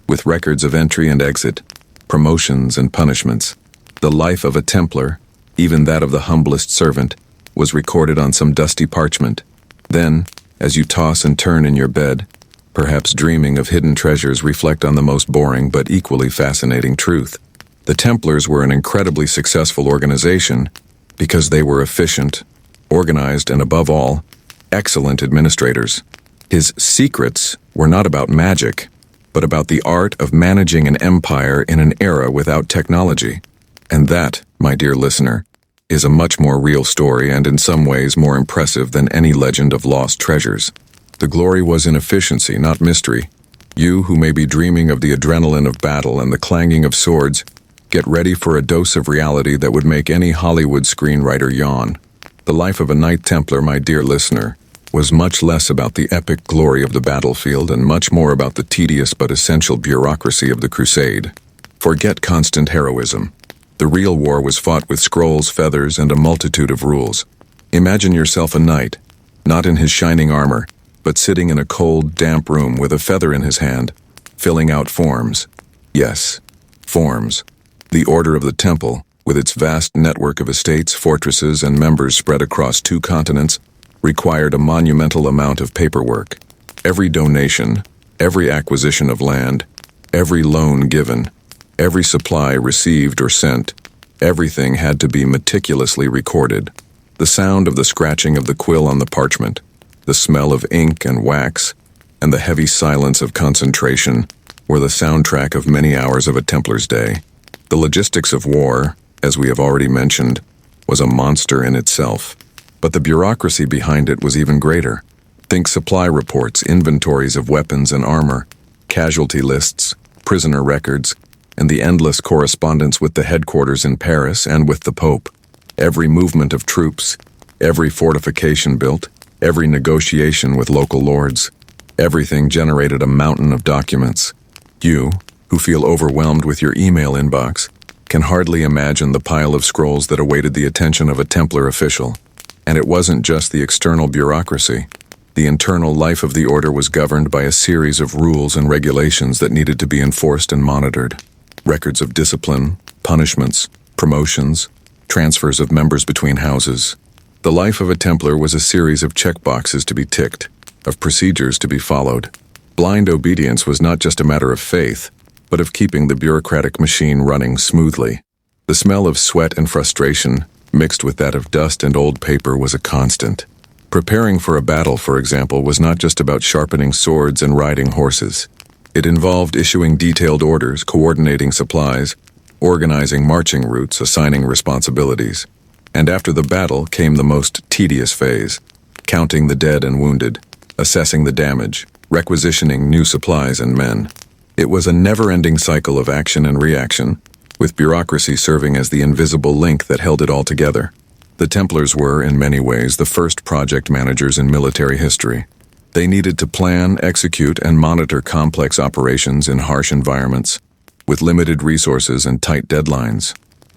A: with records of entry and exit, promotions and punishments. The life of a Templar, even that of the humblest servant, was recorded on some dusty parchment. Then, as you toss and turn in your bed, perhaps dreaming of hidden treasures, reflect on the most boring but equally fascinating truth. The Templars were an incredibly successful organization because they were efficient, organized, and above all, excellent administrators. His secrets were not about magic, but about the art of managing an empire in an era without technology. And that, my dear listener, is a much more real story and in some ways more impressive than any legend of lost treasures. The glory was in efficiency, not mystery. You who may be dreaming of the adrenaline of battle and the clanging of swords, get ready for a dose of reality that would make any Hollywood screenwriter yawn. The life of a Knight Templar, my dear listener, was much less about the epic glory of the battlefield and much more about the tedious but essential bureaucracy of the crusade. Forget constant heroism. The real war was fought with scrolls, feathers, and a multitude of rules. Imagine yourself a knight, not in his shining armor, but sitting in a cold, damp room with a feather in his hand, filling out forms. Yes, forms. The Order of the Temple, with its vast network of estates, fortresses, and members spread across 2 continents, required a monumental amount of paperwork. Every donation, every acquisition of land, every loan given, every supply received or sent, everything had to be meticulously recorded. The sound of the scratching of the quill on the parchment, the smell of ink and wax, and the heavy silence of concentration were the soundtrack of many hours of a Templar's day. The logistics of war, as we have already mentioned, was a monster in itself, but the bureaucracy behind it was even greater. Think supply reports, inventories of weapons and armor, casualty lists, prisoner records, and the endless correspondence with the headquarters in Paris and with the Pope. Every movement of troops, every fortification built, every negotiation with local lords, everything generated a mountain of documents. You, who feel overwhelmed with your email inbox, can hardly imagine the pile of scrolls that awaited the attention of a Templar official. And it wasn't just the external bureaucracy. The internal life of the order was governed by a series of rules and regulations that needed to be enforced and monitored. Records of discipline, punishments, promotions, transfers of members between houses. The life of a Templar was a series of checkboxes to be ticked, of procedures to be followed. Blind obedience was not just a matter of faith, but of keeping the bureaucratic machine running smoothly. The smell of sweat and frustration, mixed with that of dust and old paper, was a constant. Preparing for a battle, for example, was not just about sharpening swords and riding horses. It involved issuing detailed orders, coordinating supplies, organizing marching routes, assigning responsibilities. And after the battle came the most tedious phase, counting the dead and wounded, assessing the damage, requisitioning new supplies and men. It was a never-ending cycle of action and reaction, with bureaucracy serving as the invisible link that held it all together. The Templars were, in many ways, the first project managers in military history. They needed to plan, execute, and monitor complex operations in harsh environments, with limited resources and tight deadlines.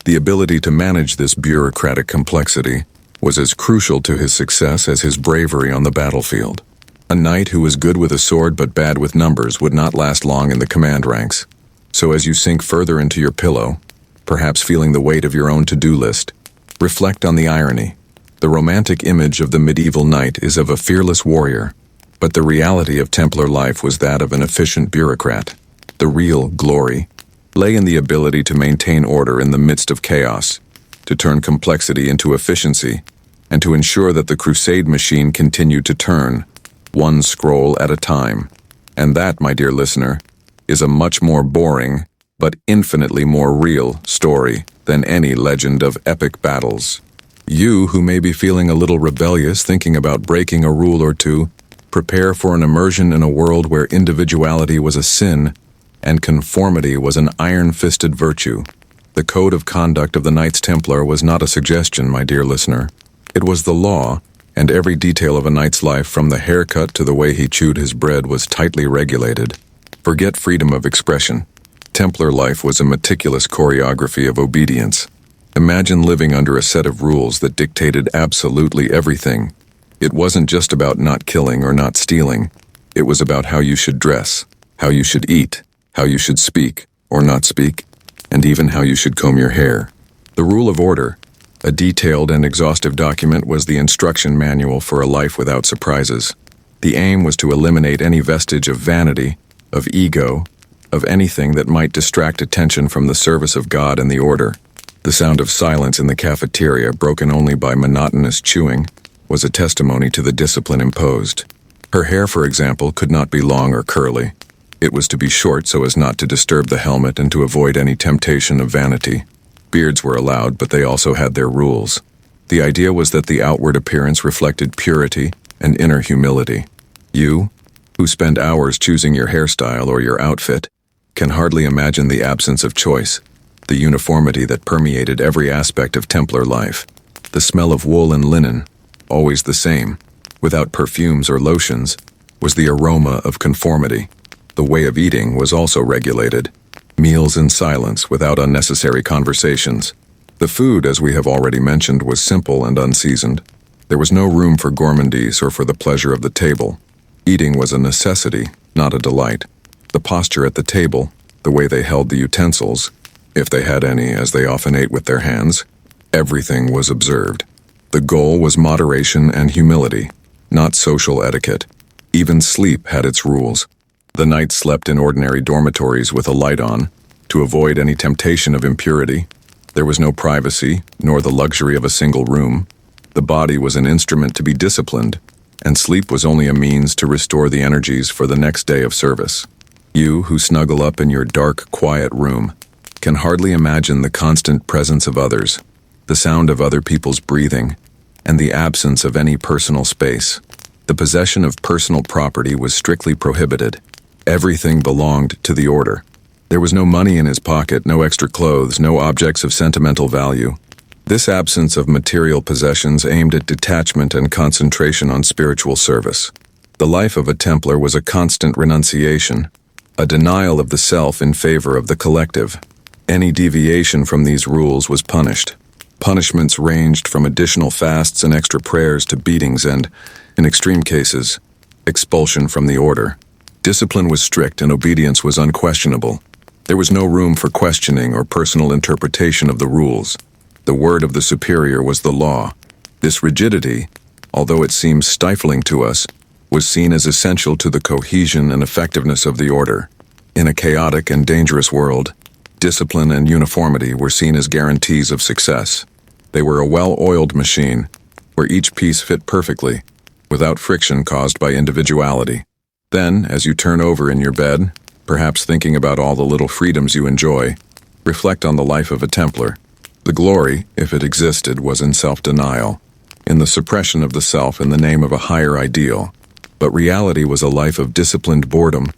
A: The ability to manage this bureaucratic complexity was as crucial to his success as his bravery on the battlefield. A knight who was good with a sword but bad with numbers would not last long in the command ranks. So as you sink further into your pillow, perhaps feeling the weight of your own to-do list, reflect on the irony. The romantic image of the medieval knight is of a fearless warrior, but the reality of Templar life was that of an efficient bureaucrat. The real glory lay in the ability to maintain order in the midst of chaos, to turn complexity into efficiency, and to ensure that the crusade machine continued to turn, one scroll at a time. And that, my dear listener, is a much more boring, but infinitely more real story than any legend of epic battles. You, who may be feeling a little rebellious, thinking about breaking a rule or two, prepare for an immersion in a world where individuality was a sin and conformity was an iron-fisted virtue. The code of conduct of the Knights Templar was not a suggestion, my dear listener. It was the law, and every detail of a knight's life, from the haircut to the way he chewed his bread, was tightly regulated. Forget freedom of expression. Templar life was a meticulous choreography of obedience. Imagine living under a set of rules that dictated absolutely everything. It wasn't just about not killing or not stealing. It was about how you should dress, how you should eat, how you should speak or not speak, and even how you should comb your hair. The Rule of Order, a detailed and exhaustive document, was the instruction manual for a life without surprises. The aim was to eliminate any vestige of vanity, of ego, of anything that might distract attention from the service of God and the order. The sound of silence in the cafeteria, broken only by monotonous chewing, was a testimony to the discipline imposed. Her hair, for example, could not be long or curly. It was to be short so as not to disturb the helmet and to avoid any temptation of vanity. Beards were allowed, but they also had their rules. The idea was that the outward appearance reflected purity and inner humility. You, who spend hours choosing your hairstyle or your outfit, can hardly imagine the absence of choice, the uniformity that permeated every aspect of Templar life. The smell of wool and linen, always the same, without perfumes or lotions, was the aroma of conformity. The way of eating was also regulated, meals in silence without unnecessary conversations. The food, as we have already mentioned, was simple and unseasoned. There was no room for gourmandise or for the pleasure of the table. Eating was a necessity, not a delight. The posture at the table, the way they held the utensils, if they had any, as they often ate with their hands, everything was observed. The goal was moderation and humility, not social etiquette. Even sleep had its rules. The knights slept in ordinary dormitories with a light on, to avoid any temptation of impurity. There was no privacy, nor the luxury of a single room. The body was an instrument to be disciplined, and sleep was only a means to restore the energies for the next day of service. You, who snuggle up in your dark, quiet room, can hardly imagine the constant presence of others, the sound of other people's breathing, and the absence of any personal space. The possession of personal property was strictly prohibited. Everything belonged to the order. There was no money in his pocket, no extra clothes, no objects of sentimental value. This absence of material possessions aimed at detachment and concentration on spiritual service. The life of a Templar was a constant renunciation, a denial of the self in favor of the collective. Any deviation from these rules was punished. Punishments ranged from additional fasts and extra prayers to beatings and, in extreme cases, expulsion from the order. Discipline was strict and obedience was unquestionable. There was no room for questioning or personal interpretation of the rules. The word of the superior was the law. This rigidity, although it seems stifling to us, was seen as essential to the cohesion and effectiveness of the order. In a chaotic and dangerous world, discipline and uniformity were seen as guarantees of success. They were a well-oiled machine, where each piece fit perfectly, without friction caused by individuality. Then, as you turn over in your bed, perhaps thinking about all the little freedoms you enjoy, reflect on the life of a Templar. The glory, if it existed, was in self-denial, in the suppression of the self in the name of a higher ideal. But reality was a life of disciplined boredom,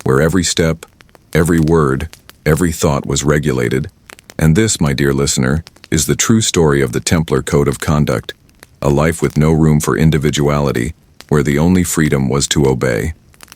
A: where every step, every word, every thought was regulated. And this, my dear listener, is the true story of the Templar Code of Conduct, a life with no room for individuality, where the only freedom was to obey.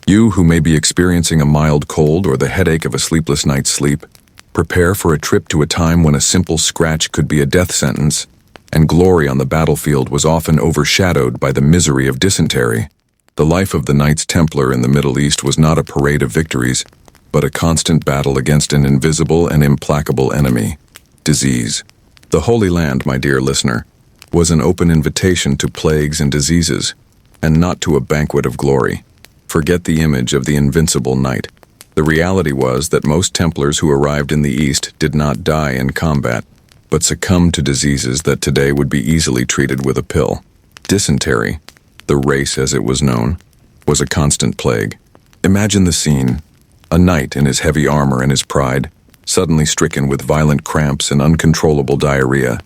A: You who may be experiencing a mild cold or the headache of a sleepless night's sleep, prepare for a trip to a time when a simple scratch could be a death sentence, and glory on the battlefield was often overshadowed by the misery of dysentery. The life of the Knights Templar in the Middle East was not a parade of victories, but a constant battle against an invisible and implacable enemy, disease. The Holy Land, my dear listener, was an open invitation to plagues and diseases, and not to a banquet of glory. Forget the image of the invincible knight. The reality was that most Templars who arrived in the East did not die in combat, but succumbed to diseases that today would be easily treated with a pill. Dysentery, the race as it was known, was a constant plague. Imagine the scene. A knight in his heavy armor and his pride, suddenly stricken with violent cramps and uncontrollable diarrhea.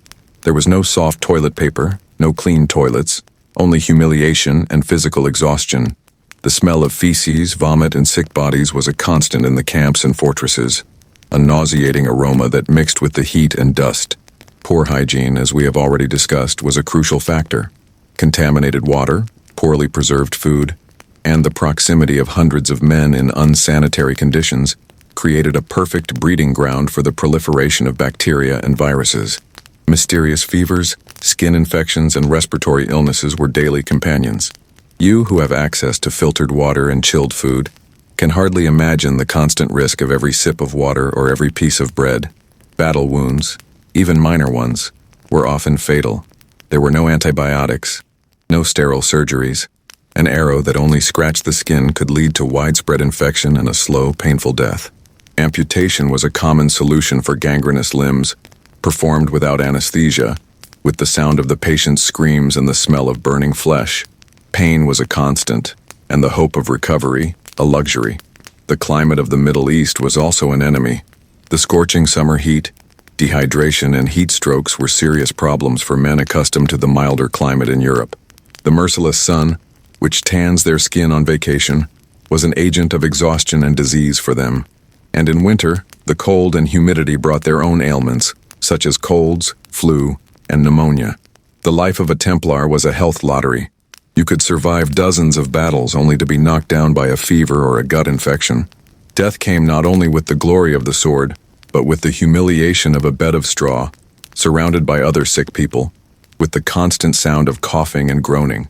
A: There was no soft toilet paper, no clean toilets, only humiliation and physical exhaustion. The smell of feces, vomit, and sick bodies was a constant in the camps and fortresses, a nauseating aroma that mixed with the heat and dust. Poor hygiene, as we have already discussed, was a crucial factor. Contaminated water, poorly preserved food, and the proximity of hundreds of men in unsanitary conditions created a perfect breeding ground for the proliferation of bacteria and viruses. Mysterious fevers, skin infections, and respiratory illnesses were daily companions. You who have access to filtered water and chilled food can hardly imagine the constant risk of every sip of water or every piece of bread. Battle wounds, even minor ones, were often fatal. There were no antibiotics, no sterile surgeries. An arrow that only scratched the skin could lead to widespread infection and a slow, painful death. Amputation was a common solution for gangrenous limbs, performed without anesthesia, with the sound of the patient's screams and the smell of burning flesh. Pain was a constant, and the hope of recovery, a luxury. The climate of the Middle East was also an enemy. The scorching summer heat, Dehydration and heat strokes were serious problems for men accustomed to the milder climate in Europe. The merciless sun, which tans their skin on vacation, was an agent of exhaustion and disease for them. And in winter, the cold and humidity brought their own ailments, such as colds, flu, and pneumonia. The life of a Templar was a health lottery. You could survive dozens of battles only to be knocked down by a fever or a gut infection. Death came not only with the glory of the sword, but with the humiliation of a bed of straw, surrounded by other sick people, with the constant sound of coughing and groaning.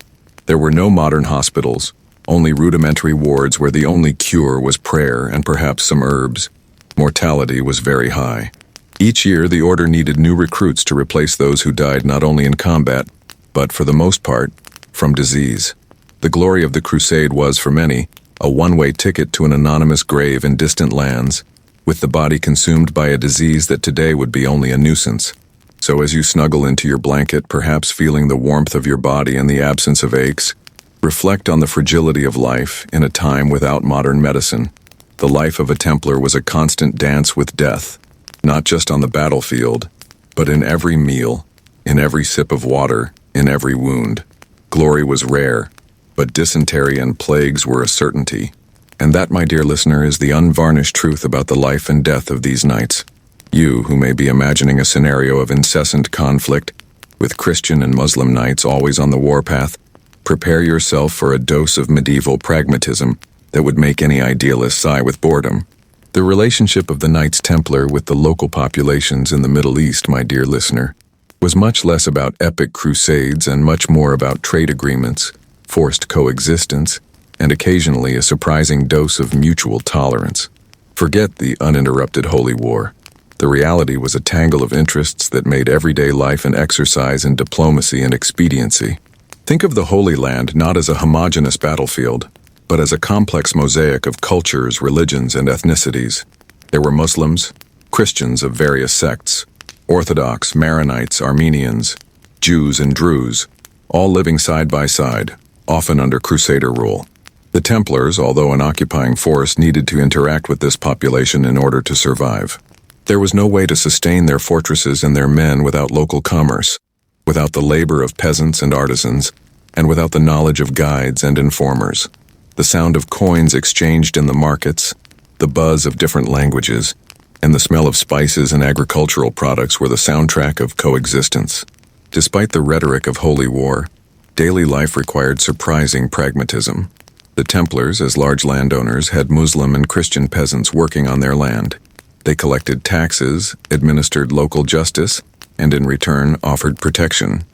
A: There were no modern hospitals, only rudimentary wards where the only cure was prayer and perhaps some herbs. Mortality was very high. Each year the order needed new recruits to replace those who died not only in combat, but, for the most part, from disease. The glory of the crusade was, for many, a one-way ticket to an anonymous grave in distant lands, with the body consumed by a disease that today would be only a nuisance. So as you snuggle into your blanket, perhaps feeling the warmth of your body and the absence of aches, reflect on the fragility of life in a time without modern medicine. The life of a Templar was a constant dance with death, not just on the battlefield, but in every meal, in every sip of water, in every wound. Glory was rare, but dysentery and plagues were a certainty. And that, my dear listener, is the unvarnished truth about the life and death of these knights. You, who may be imagining a scenario of incessant conflict, with Christian and Muslim knights always on the warpath, prepare yourself for a dose of medieval pragmatism that would make any idealist sigh with boredom. The relationship of the Knights Templar with the local populations in the Middle East, my dear listener, was much less about epic crusades and much more about trade agreements, forced coexistence, and occasionally a surprising dose of mutual tolerance. Forget the uninterrupted holy war. The reality was a tangle of interests that made everyday life an exercise in diplomacy and expediency. Think of the Holy Land not as a homogeneous battlefield, but as a complex mosaic of cultures, religions, and ethnicities. There were Muslims, Christians of various sects, Orthodox, Maronites, Armenians, Jews, and Druze, all living side by side, often under Crusader rule. The Templars, although an occupying force, needed to interact with this population in order to survive. There was no way to sustain their fortresses and their men without local commerce, without the labor of peasants and artisans, and without the knowledge of guides and informers. The sound of coins exchanged in the markets, the buzz of different languages, and the smell of spices and agricultural products were the soundtrack of coexistence. Despite the rhetoric of holy war, daily life required surprising pragmatism. The Templars, as large landowners, had Muslim and Christian peasants working on their land. They collected taxes, administered local justice, and in return offered protection.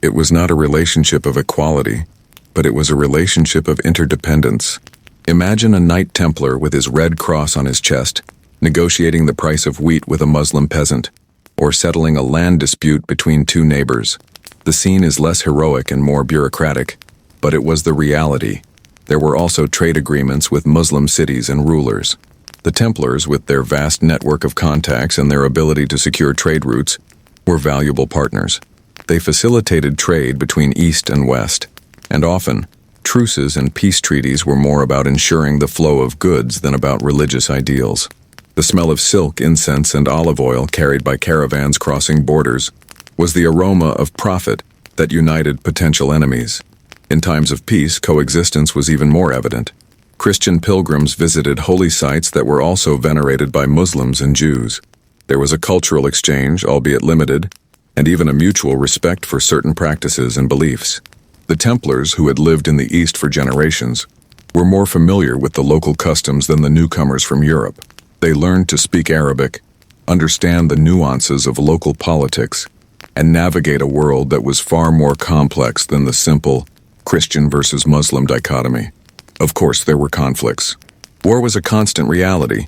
A: It was not a relationship of equality, but it was a relationship of interdependence. Imagine a Knight Templar with his red cross on his chest, negotiating the price of wheat with a Muslim peasant, or settling a land dispute between two neighbors. The scene is less heroic and more bureaucratic, but it was the reality. There were also trade agreements with Muslim cities and rulers. The Templars, with their vast network of contacts and their ability to secure trade routes, were valuable partners. They facilitated trade between East and West, and often, truces and peace treaties were more about ensuring the flow of goods than about religious ideals. The smell of silk, incense, and olive oil carried by caravans crossing borders was the aroma of profit that united potential enemies. In times of peace, coexistence was even more evident. Christian pilgrims visited holy sites that were also venerated by Muslims and Jews. There was a cultural exchange, albeit limited, and even a mutual respect for certain practices and beliefs. The Templars, who had lived in the East for generations, were more familiar with the local customs than the newcomers from Europe. They learned to speak Arabic, understand the nuances of local politics, and navigate a world that was far more complex than the simple Christian versus Muslim dichotomy. Of course, there were conflicts. War was a constant reality,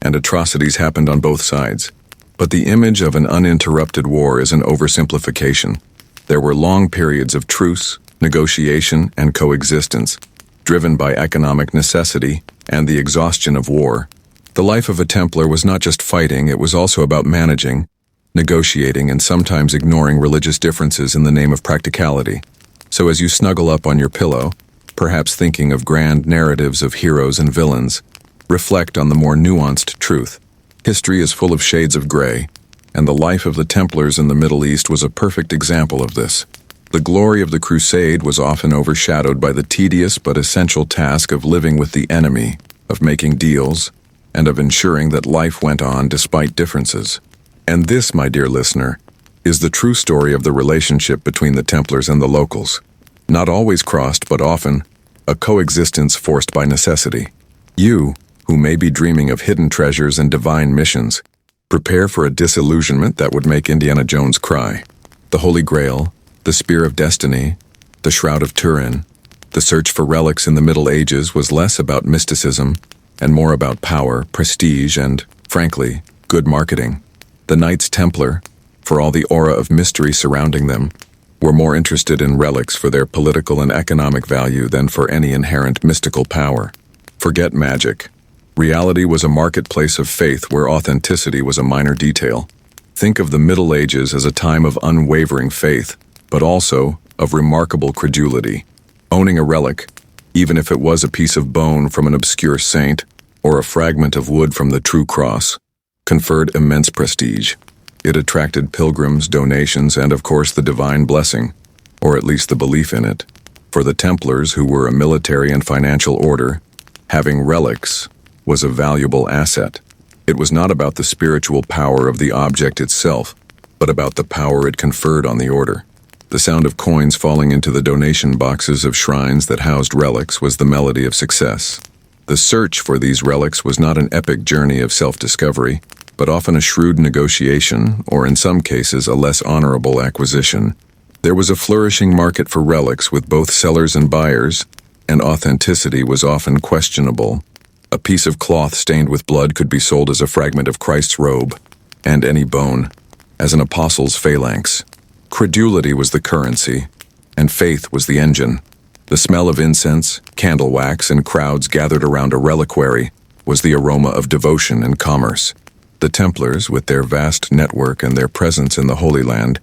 A: and atrocities happened on both sides. But the image of an uninterrupted war is an oversimplification. There were long periods of truce, negotiation, and coexistence, driven by economic necessity and the exhaustion of war. The life of a Templar was not just fighting, it was also about managing, negotiating, and sometimes ignoring religious differences in the name of practicality. So as you snuggle up on your pillow, perhaps thinking of grand narratives of heroes and villains, reflect on the more nuanced truth. History is full of shades of gray, and the life of the Templars in the Middle East was a perfect example of this. The glory of the crusade was often overshadowed by the tedious but essential task of living with the enemy, of making deals, and of ensuring that life went on despite differences. And this, my dear listener, is the true story of the relationship between the Templars and the locals. Not always crossed, but often a coexistence forced by necessity. You, who may be dreaming of hidden treasures and divine missions, prepare for a disillusionment that would make Indiana Jones cry. The Holy Grail, the Spear of Destiny, the Shroud of Turin, the search for relics in the Middle Ages was less about mysticism and more about power, prestige, and, frankly, good marketing. The Knights Templar, for all the aura of mystery surrounding them, were more interested in relics for their political and economic value than for any inherent mystical power. Forget magic. Reality was a marketplace of faith where authenticity was a minor detail. Think of the Middle Ages as a time of unwavering faith, but also of remarkable credulity. Owning a relic, even if it was a piece of bone from an obscure saint or a fragment of wood from the true cross, conferred immense prestige. It attracted pilgrims, donations, and of course the divine blessing, or at least the belief in it. For the Templars, who were a military and financial order, having relics was a valuable asset. It was not about the spiritual power of the object itself, but about the power it conferred on the order. The sound of coins falling into the donation boxes of shrines that housed relics was the melody of success. The search for these relics was not an epic journey of self-discovery, but often a shrewd negotiation, or in some cases a less honorable acquisition. There was a flourishing market for relics with both sellers and buyers, and authenticity was often questionable. A piece of cloth stained with blood could be sold as a fragment of Christ's robe, and any bone, as an apostle's phalanx. Credulity was the currency, and faith was the engine. The smell of incense, candle wax, and crowds gathered around a reliquary was the aroma of devotion and commerce. The Templars, with their vast network and their presence in the Holy Land,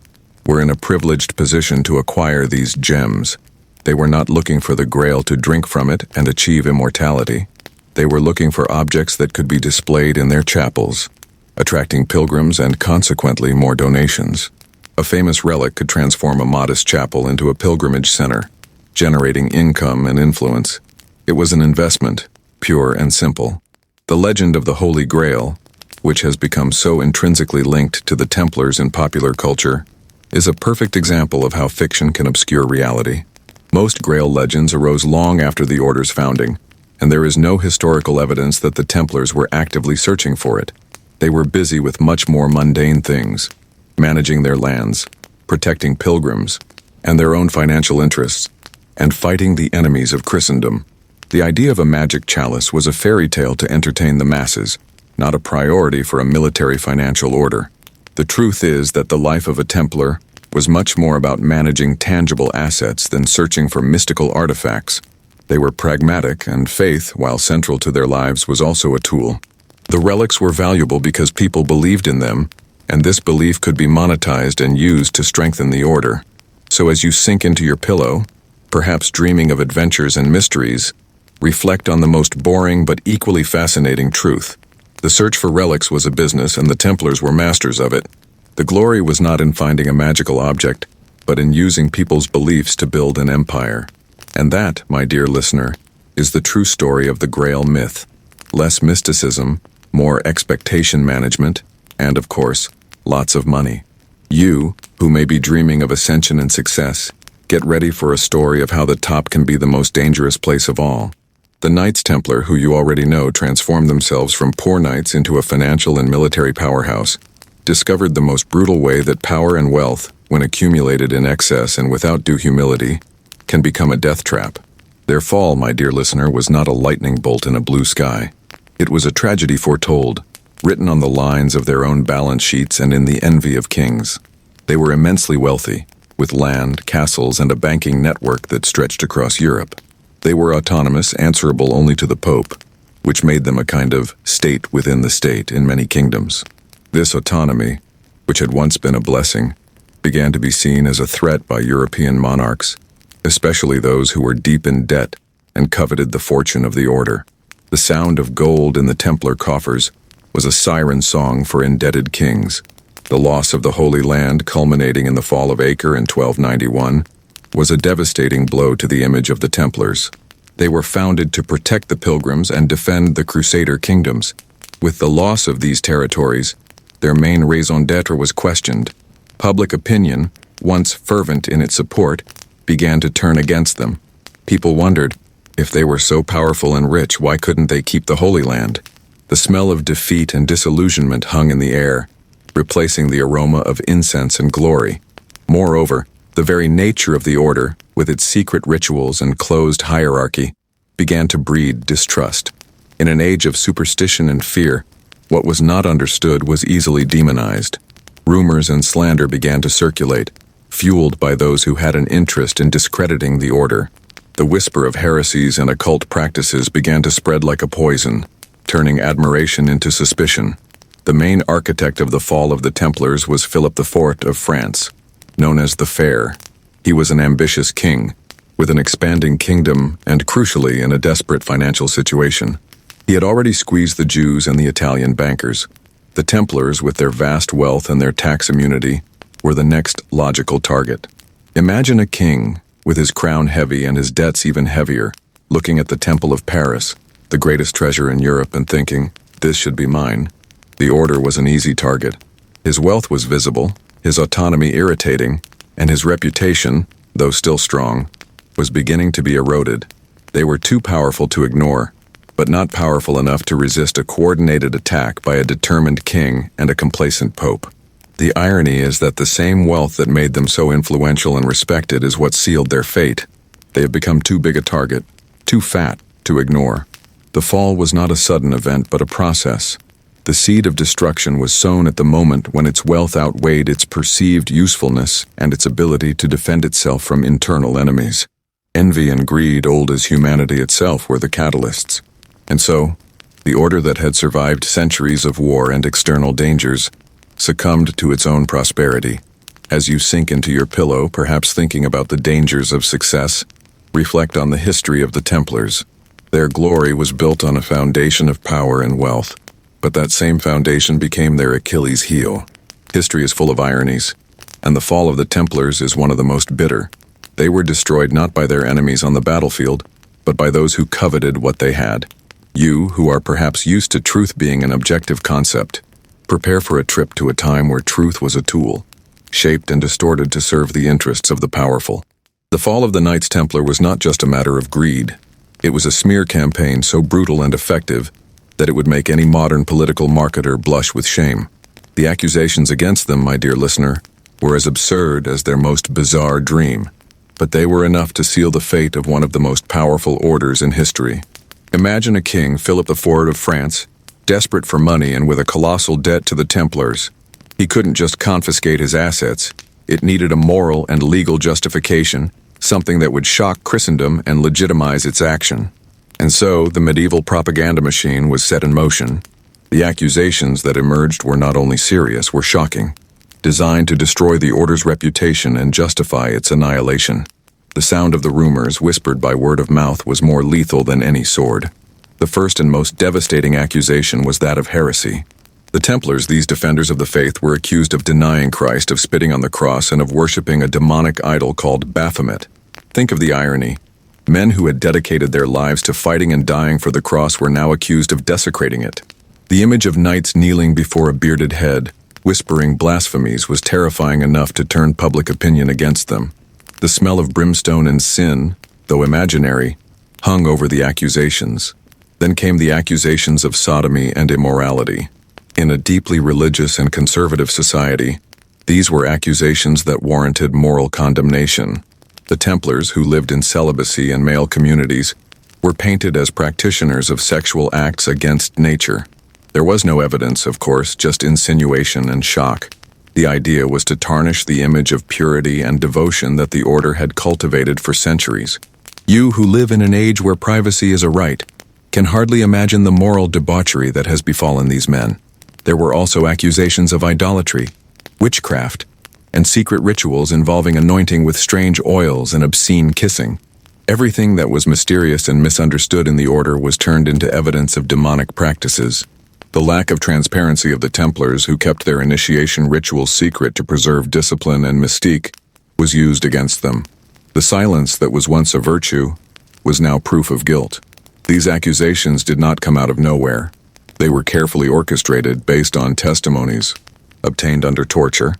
A: were in a privileged position to acquire these gems. They were not looking for the Grail to drink from it and achieve immortality. They were looking for objects that could be displayed in their chapels, attracting pilgrims and consequently more donations. A famous relic could transform a modest chapel into a pilgrimage center, generating income and influence. It was an investment, pure and simple. The legend of the Holy Grail, which has become so intrinsically linked to the Templars in popular culture, is a perfect example of how fiction can obscure reality. Most Grail legends arose long after the Order's founding, and there is no historical evidence that the Templars were actively searching for it. They were busy with much more mundane things, managing their lands, protecting pilgrims, and their own financial interests, and fighting the enemies of Christendom. The idea of a magic chalice was a fairy tale to entertain the masses, not a priority for a military financial order. The truth is that the life of a Templar was much more about managing tangible assets than searching for mystical artifacts. They were pragmatic, and faith, while central to their lives, was also a tool. The relics were valuable because people believed in them, and this belief could be monetized and used to strengthen the order. So as you sink into your pillow, perhaps dreaming of adventures and mysteries, reflect on the most boring but equally fascinating truth. The search for relics was a business, and the Templars were masters of it. The glory was not in finding a magical object, but in using people's beliefs to build an empire. And that, my dear listener, is the true story of the Grail myth. Less mysticism, more expectation management, and of course, lots of money. You, who may be dreaming of ascension and success, get ready for a story of how the top can be the most dangerous place of all. The Knights Templar, who you already know, transformed themselves from poor knights into a financial and military powerhouse, discovered the most brutal way that power and wealth, when accumulated in excess and without due humility, can become a death trap. Their fall, my dear listener, was not a lightning bolt in a blue sky. It was a tragedy foretold, written on the lines of their own balance sheets and in the envy of kings. They were immensely wealthy, with land, castles, and a banking network that stretched across Europe. They were autonomous, answerable only to the Pope, which made them a kind of state within the state in many kingdoms. This autonomy, which had once been a blessing, began to be seen as a threat by European monarchs, especially those who were deep in debt and coveted the fortune of the order. The sound of gold in the Templar coffers was a siren song for indebted kings. The loss of the Holy Land, culminating in the fall of Acre in 1291, was a devastating blow to the image of the Templars. They were founded to protect the pilgrims and defend the Crusader kingdoms. With the loss of these territories, their main raison d'etre was questioned. Public opinion, once fervent in its support, began to turn against them. People wondered, if they were so powerful and rich, why couldn't they keep the Holy Land? The smell of defeat and disillusionment hung in the air, replacing the aroma of incense and glory. Moreover, the very nature of the order, with its secret rituals and closed hierarchy, began to breed distrust. In an age of superstition and fear, what was not understood was easily demonized. Rumors and slander began to circulate, fueled by those who had an interest in discrediting the order. The whisper of heresies and occult practices began to spread like a poison, turning admiration into suspicion. The main architect of the fall of the Templars was Philip IV of France, known as the Fair. He was an ambitious king, with an expanding kingdom and, crucially, in a desperate financial situation. He had already squeezed the Jews and the Italian bankers. The Templars, with their vast wealth and their tax immunity, were the next logical target. Imagine a king, with his crown heavy and his debts even heavier, looking at the Temple of Paris, the greatest treasure in Europe, and thinking, this should be mine. The order was an easy target. His wealth was visible, his autonomy irritating, and his reputation, though still strong, was beginning to be eroded. They were too powerful to ignore, but not powerful enough to resist a coordinated attack by a determined king and a complacent pope. The irony is that the same wealth that made them so influential and respected is what sealed their fate. They have become too big a target, too fat to ignore. The fall was not a sudden event, but a process. The seed of destruction was sown at the moment when its wealth outweighed its perceived usefulness and its ability to defend itself from internal enemies. Envy and greed, old as humanity itself, were the catalysts. And so, the order that had survived centuries of war and external dangers succumbed to its own prosperity. As you sink into your pillow, perhaps thinking about the dangers of success, reflect on the history of the Templars. Their glory was built on a foundation of power and wealth, but that same foundation became their Achilles heel. History is full of ironies, and the fall of the Templars is one of the most bitter. They were destroyed not by their enemies on the battlefield, but by those who coveted what they had. You, who are perhaps used to truth being an objective concept, prepare for a trip to a time where truth was a tool, shaped and distorted to serve the interests of the powerful. The fall of the Knights Templar was not just a matter of greed. It was a smear campaign so brutal and effective that it would make any modern political marketer blush with shame. The accusations against them, my dear listener, were as absurd as their most bizarre dream, but they were enough to seal the fate of one of the most powerful orders in history. Imagine a king, Philip IV of France, desperate for money and with a colossal debt to the Templars. He couldn't just confiscate his assets. It needed a moral and legal justification, something that would shock Christendom and legitimize its action. And so, the medieval propaganda machine was set in motion. The accusations that emerged were not only serious, were shocking, designed to destroy the order's reputation and justify its annihilation. The sound of the rumors, whispered by word of mouth, was more lethal than any sword. The first and most devastating accusation was that of heresy. The Templars, these defenders of the faith, were accused of denying Christ, of spitting on the cross, and of worshipping a demonic idol called Baphomet. Think of the irony. Men who had dedicated their lives to fighting and dying for the cross were now accused of desecrating it. The image of knights kneeling before a bearded head, whispering blasphemies, was terrifying enough to turn public opinion against them. The smell of brimstone and sin, though imaginary, hung over the accusations. Then came the accusations of sodomy and immorality. In a deeply religious and conservative society, these were accusations that warranted moral condemnation. The Templars, who lived in celibacy and male communities, were painted as practitioners of sexual acts against nature. There was no evidence, of course, just insinuation and shock. The idea was to tarnish the image of purity and devotion that the order had cultivated for centuries. You, who live in an age where privacy is a right, can hardly imagine the moral debauchery that has befallen these men. There were also accusations of idolatry, witchcraft, and secret rituals involving anointing with strange oils and obscene kissing. Everything that was mysterious and misunderstood in the order was turned into evidence of demonic practices. The lack of transparency of the Templars, who kept their initiation rituals secret to preserve discipline and mystique, was used against them. The silence that was once a virtue was now proof of guilt. These accusations did not come out of nowhere. They were carefully orchestrated based on testimonies obtained under torture,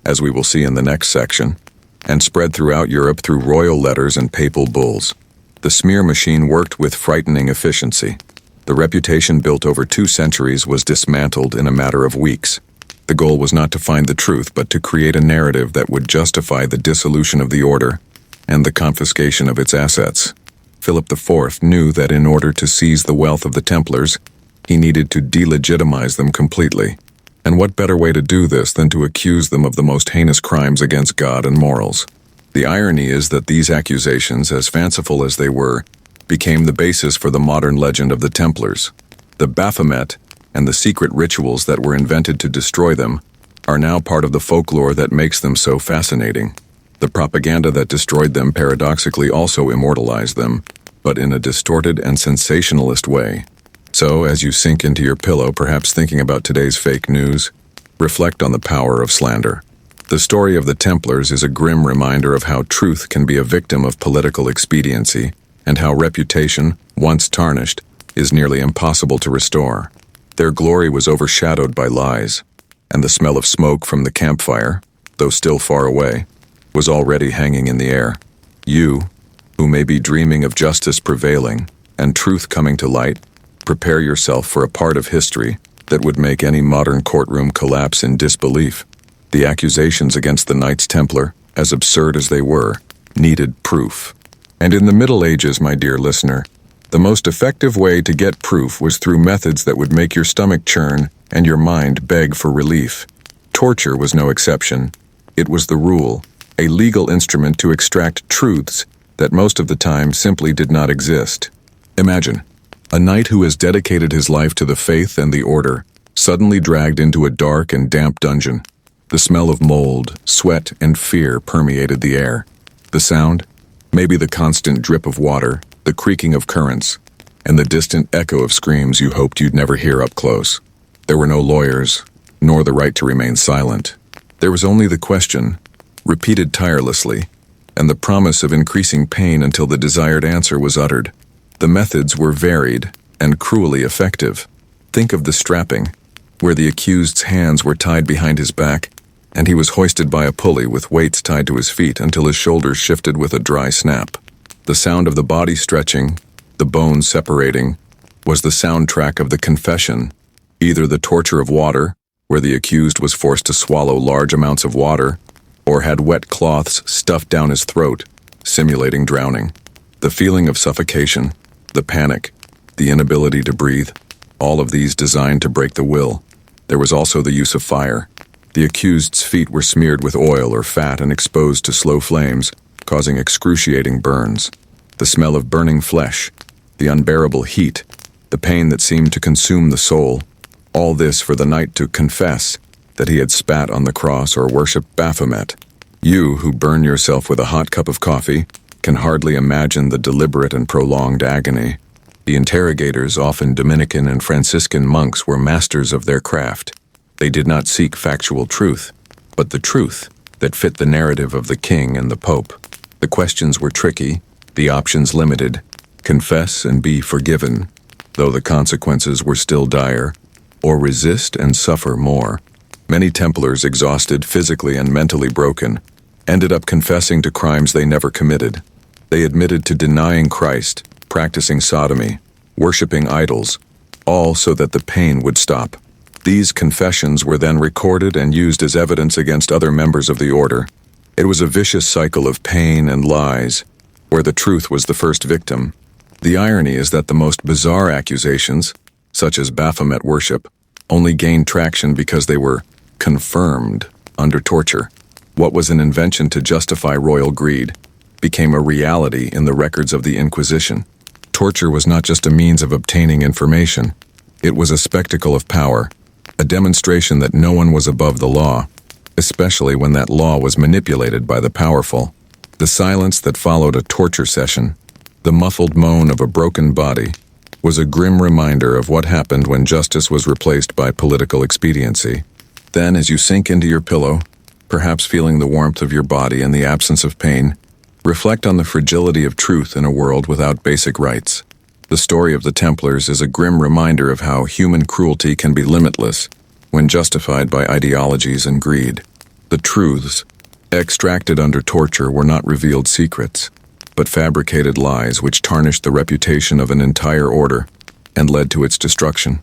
A: as we will see in the next section, and spread throughout Europe through royal letters and papal bulls. The smear machine worked with frightening efficiency. The reputation built over 2 centuries was dismantled in a matter of weeks. The goal was not to find the truth, but to create a narrative that would justify the dissolution of the order and the confiscation of its assets. Philip IV knew that in order to seize the wealth of the Templars, he needed to delegitimize them completely. And what better way to do this than to accuse them of the most heinous crimes against God and morals? The irony is that these accusations, as fanciful as they were, became the basis for the modern legend of the Templars. The Baphomet and the secret rituals that were invented to destroy them are now part of the folklore that makes them so fascinating. The propaganda that destroyed them paradoxically also immortalized them, but in a distorted and sensationalist way. So, as you sink into your pillow, perhaps thinking about today's fake news, reflect on the power of slander. The story of the Templars is a grim reminder of how truth can be a victim of political expediency, and how reputation, once tarnished, is nearly impossible to restore. Their glory was overshadowed by lies, and the smell of smoke from the campfire, though still far away, was already hanging in the air. You, who may be dreaming of justice prevailing and truth coming to light, prepare yourself for a part of history that would make any modern courtroom collapse in disbelief. The accusations against the Knights Templar, as absurd as they were, needed proof. And in the Middle Ages, my dear listener, the most effective way to get proof was through methods that would make your stomach churn and your mind beg for relief. Torture was no exception. It was the rule, a legal instrument to extract truths that most of the time simply did not exist. Imagine a knight who has dedicated his life to the faith and the order, suddenly dragged into a dark and damp dungeon. The smell of mold, sweat, and fear permeated the air. The sound? Maybe the constant drip of water, the creaking of currents, and the distant echo of screams you hoped you'd never hear up close. There were no lawyers, nor the right to remain silent. There was only the question, repeated tirelessly, and the promise of increasing pain until the desired answer was uttered. The methods were varied and cruelly effective. Think of the strapping, where the accused's hands were tied behind his back, and he was hoisted by a pulley with weights tied to his feet until his shoulders shifted with a dry snap. The sound of the body stretching, the bones separating, was the soundtrack of the confession, either the torture of water, where the accused was forced to swallow large amounts of water, or had wet cloths stuffed down his throat, simulating drowning. The feeling of suffocation, the panic, the inability to breathe, all of these designed to break the will. There was also the use of fire. The accused's feet were smeared with oil or fat and exposed to slow flames, causing excruciating burns. The smell of burning flesh, the unbearable heat, the pain that seemed to consume the soul, all this for the knight to confess that he had spat on the cross or worshipped Baphomet. You, who burn yourself with a hot cup of coffee, can hardly imagine the deliberate and prolonged agony. The interrogators, often Dominican and Franciscan monks, were masters of their craft. They did not seek factual truth, but the truth that fit the narrative of the king and the pope. The questions were tricky, the options limited. Confess and be forgiven, though the consequences were still dire, or resist and suffer more. Many Templars, exhausted, physically and mentally broken, ended up confessing to crimes they never committed. They admitted to denying Christ, practicing sodomy, worshiping idols, all so that the pain would stop. These confessions were then recorded and used as evidence against other members of the order. It was a vicious cycle of pain and lies, where the truth was the first victim. The irony is that the most bizarre accusations, such as Baphomet worship, only gained traction because they were confirmed under torture. What was an invention to justify royal greed became a reality in the records of the Inquisition. Torture was not just a means of obtaining information. It was a spectacle of power, a demonstration that no one was above the law, especially when that law was manipulated by the powerful. The silence that followed a torture session, the muffled moan of a broken body, was a grim reminder of what happened when justice was replaced by political expediency. Then, as you sink into your pillow, perhaps feeling the warmth of your body and the absence of pain, reflect on the fragility of truth in a world without basic rights. The story of the Templars is a grim reminder of how human cruelty can be limitless when justified by ideologies and greed. The truths, extracted under torture, were not revealed secrets, but fabricated lies which tarnished the reputation of an entire order and led to its destruction.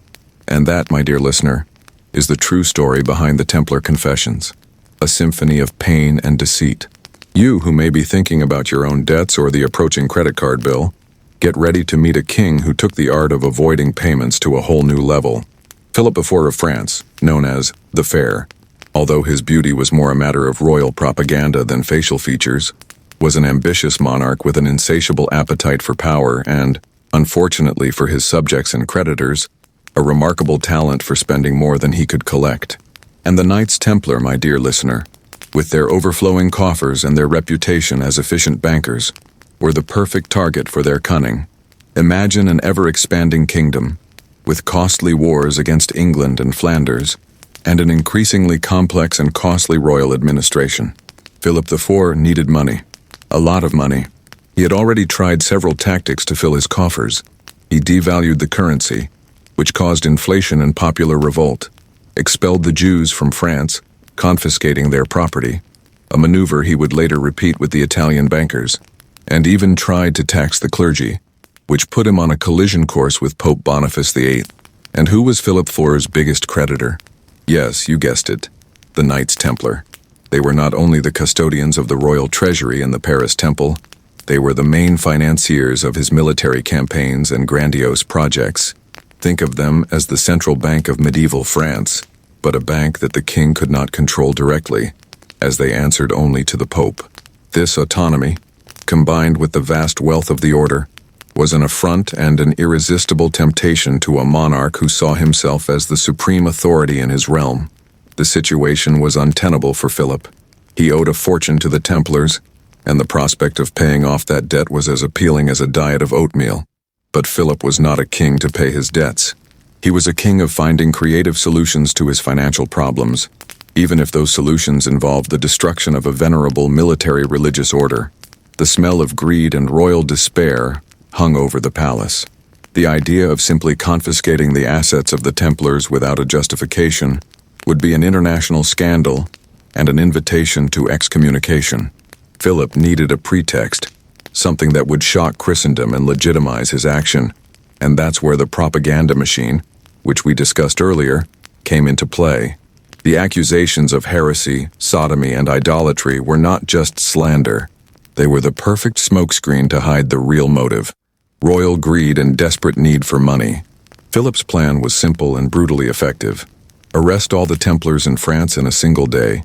A: And that, my dear listener, is the true story behind the Templar Confessions, a symphony of pain and deceit. You who may be thinking about your own debts or the approaching credit card bill, get ready to meet a king who took the art of avoiding payments to a whole new level. Philip IV of France, known as the Fair, although his beauty was more a matter of royal propaganda than facial features, was an ambitious monarch with an insatiable appetite for power and, unfortunately for his subjects and creditors, a remarkable talent for spending more than he could collect. And the Knights Templar, my dear listener, with their overflowing coffers and their reputation as efficient bankers, were the perfect target for their cunning. Imagine an ever-expanding kingdom, with costly wars against England and Flanders, and an increasingly complex and costly royal administration. Philip IV needed money, a lot of money. He had already tried several tactics to fill his coffers. He devalued the currency, which caused inflation and popular revolt, expelled the Jews from France, confiscating their property, a maneuver he would later repeat with the Italian bankers, and even tried to tax the clergy, which put him on a collision course with Pope Boniface VIII. And who was Philip IV's biggest creditor? Yes, you guessed it, the Knights Templar. They were not only the custodians of the royal treasury in the Paris Temple, they were the main financiers of his military campaigns and grandiose projects. Think of them as the central bank of medieval France, but a bank that the king could not control directly, as they answered only to the Pope. This autonomy, combined with the vast wealth of the order, was an affront and an irresistible temptation to a monarch who saw himself as the supreme authority in his realm. The situation was untenable for Philip. He owed a fortune to the Templars, and the prospect of paying off that debt was as appealing as a diet of oatmeal. But Philip was not a king to pay his debts. He was a king of finding creative solutions to his financial problems, even if those solutions involved the destruction of a venerable military religious order. The smell of greed and royal despair hung over the palace. The idea of simply confiscating the assets of the Templars without a justification would be an international scandal and an invitation to excommunication. Philip needed a pretext, something that would shock Christendom and legitimize his action, and that's where the propaganda machine, which we discussed earlier, came into play. The accusations of heresy, sodomy, and idolatry were not just slander. They were the perfect smokescreen to hide the real motive: royal greed and desperate need for money. Philip's plan was simple and brutally effective. Arrest all the Templars in France in a single day,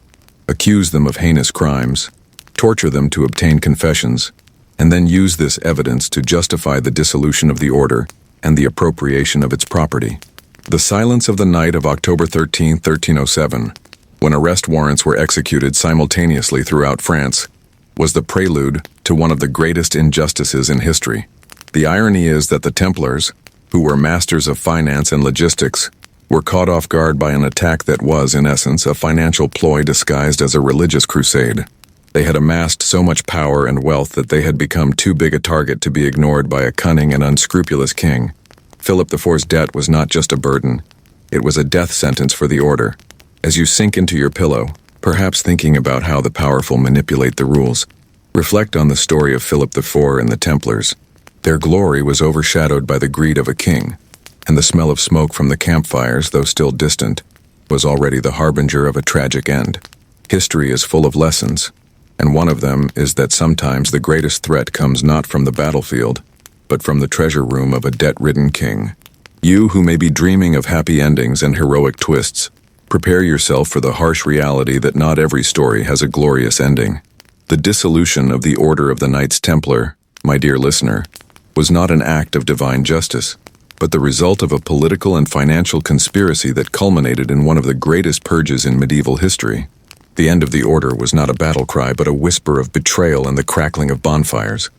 A: accuse them of heinous crimes, torture them to obtain confessions, and then use this evidence to justify the dissolution of the order and the appropriation of its property. The silence of the night of October 13, 1307, when arrest warrants were executed simultaneously throughout France, was the prelude to one of the greatest injustices in history. The irony is that the Templars, who were masters of finance and logistics, were caught off guard by an attack that was, in essence, a financial ploy disguised as a religious crusade. They had amassed so much power and wealth that they had become too big a target to be ignored by a cunning and unscrupulous king. Philip IV's debt was not just a burden, it was a death sentence for the order. As you sink into your pillow, perhaps thinking about how the powerful manipulate the rules, reflect on the story of Philip IV and the Templars. Their glory was overshadowed by the greed of a king, and the smell of smoke from the campfires, though still distant, was already the harbinger of a tragic end. History is full of lessons, and one of them is that sometimes the greatest threat comes not from the battlefield, but from the treasure room of a debt-ridden king. You who may be dreaming of happy endings and heroic twists, prepare yourself for the harsh reality that not every story has a glorious ending. The dissolution of the Order of the Knights Templar, my dear listener, was not an act of divine justice, but the result of a political and financial conspiracy that culminated in one of the greatest purges in medieval history. The end of the order was not a battle cry, but a whisper of betrayal and the crackling of bonfires.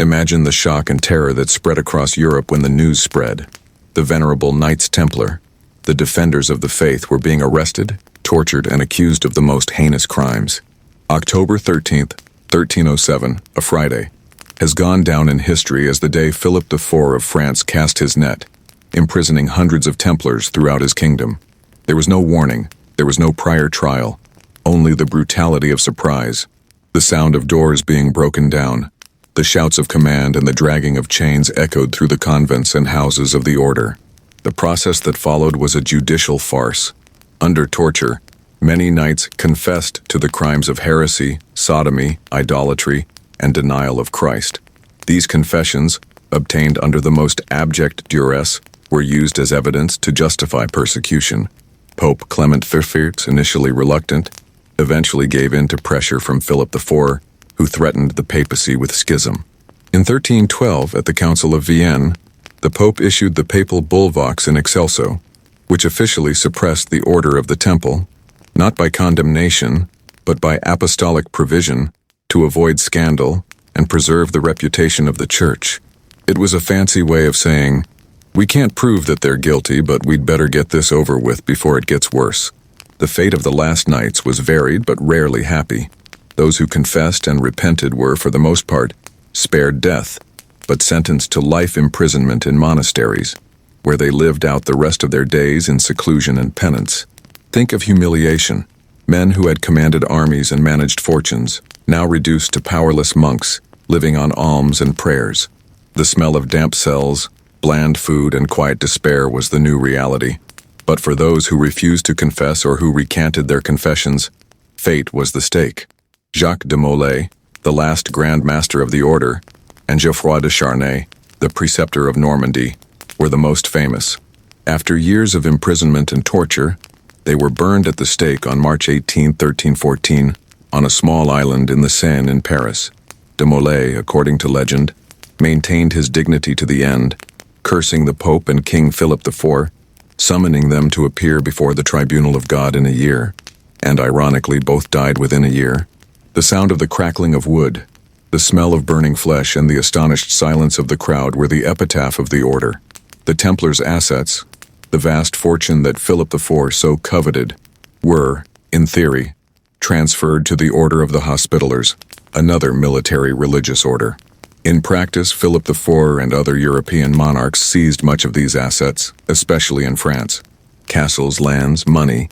A: Imagine the shock and terror that spread across Europe when the news spread. The venerable Knights Templar, the defenders of the faith, were being arrested, tortured, and accused of the most heinous crimes. October 13th, 1307, a Friday, has gone down in history as the day Philip IV of France cast his net, imprisoning hundreds of Templars throughout his kingdom. There was no warning, there was no prior trial, only the brutality of surprise, the sound of doors being broken down, the shouts of command and the dragging of chains echoed through the convents and houses of the order. The process that followed was a judicial farce. Under torture, many knights confessed to the crimes of heresy, sodomy, idolatry, and denial of Christ. These confessions, obtained under the most abject duress, were used as evidence to justify persecution. Pope Clement V, initially reluctant, eventually gave in to pressure from Philip IV, who threatened the papacy with schism. In 1312, at the Council of Vienne, the Pope issued the papal bull Vox in Excelso, which officially suppressed the order of the Temple, not by condemnation, but by apostolic provision, to avoid scandal and preserve the reputation of the Church. It was a fancy way of saying, we can't prove that they're guilty, but we'd better get this over with before it gets worse. The fate of the last knights was varied but rarely happy. Those who confessed and repented were, for the most part, spared death, but sentenced to life imprisonment in monasteries, where they lived out the rest of their days in seclusion and penance. Think of humiliation. Men who had commanded armies and managed fortunes, now reduced to powerless monks, living on alms and prayers. The smell of damp cells, bland food, and quiet despair was the new reality. But for those who refused to confess or who recanted their confessions, fate was the stake. Jacques de Molay, the last Grand Master of the Order, and Geoffroy de Charnay, the preceptor of Normandy, were the most famous. After years of imprisonment and torture, they were burned at the stake on March 18, 1314, on a small island in the Seine in Paris. De Molay, according to legend, maintained his dignity to the end, cursing the Pope and King Philip IV, summoning them to appear before the tribunal of God in a year, and ironically both died within a year. The sound of the crackling of wood, the smell of burning flesh, and the astonished silence of the crowd were the epitaph of the order. The Templars' assets, the vast fortune that Philip IV so coveted, were, in theory, transferred to the Order of the Hospitallers, another military religious order. In practice, Philip IV and other European monarchs seized much of these assets, especially in France. Castles, lands, money,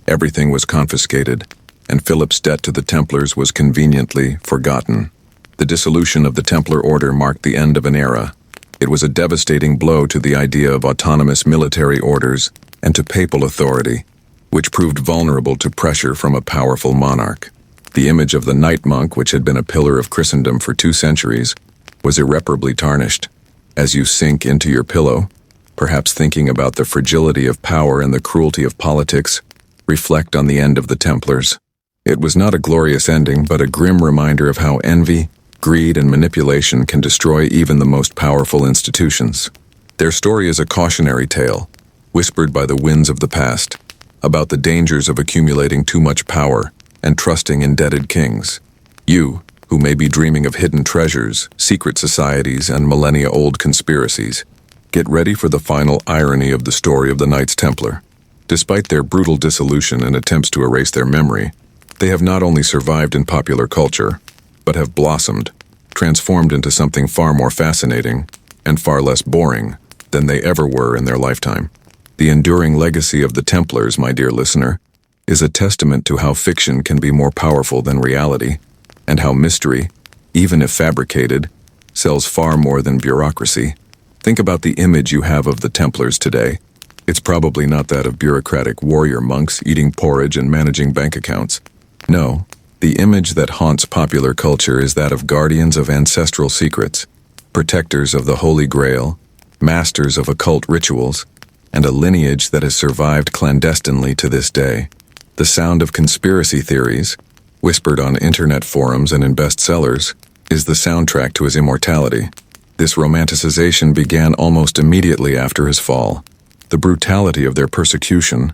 A: everything was confiscated, and Philip's debt to the Templars was conveniently forgotten. The dissolution of the Templar order marked the end of an era. It was a devastating blow to the idea of autonomous military orders and to papal authority, which proved vulnerable to pressure from a powerful monarch. The image of the knight monk, which had been a pillar of Christendom for 2 centuries, was irreparably tarnished. As you sink into your pillow, perhaps thinking about the fragility of power and the cruelty of politics, reflect on the end of the Templars. It was not a glorious ending, but a grim reminder of how envy, greed, and manipulation can destroy even the most powerful institutions. Their story is a cautionary tale, whispered by the winds of the past, about the dangers of accumulating too much power and trusting indebted kings. You, who may be dreaming of hidden treasures, secret societies, and millennia-old conspiracies, get ready for the final irony of the story of the Knights Templar. Despite their brutal dissolution and attempts to erase their memory, they have not only survived in popular culture, but have blossomed, transformed into something far more fascinating and far less boring than they ever were in their lifetime. The enduring legacy of the Templars, my dear listener, is a testament to how fiction can be more powerful than reality, and how mystery, even if fabricated, sells far more than bureaucracy. Think about the image you have of the Templars today. It's probably not that of bureaucratic warrior monks eating porridge and managing bank accounts. No, the image that haunts popular culture is that of guardians of ancestral secrets, protectors of the Holy Grail, masters of occult rituals, and a lineage that has survived clandestinely to this day. The sound of conspiracy theories, whispered on internet forums and in bestsellers, is the soundtrack to his immortality. This romanticization began almost immediately after his fall. The brutality of their persecution,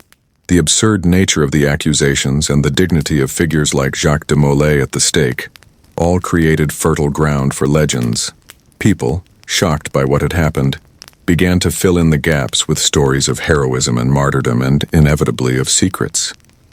A: the absurd nature of the accusations, and the dignity of figures like Jacques de Molay at the stake, all created fertile ground for legends. People, shocked by what had happened, began to fill in the gaps with stories of heroism and martyrdom and, inevitably, of secrets.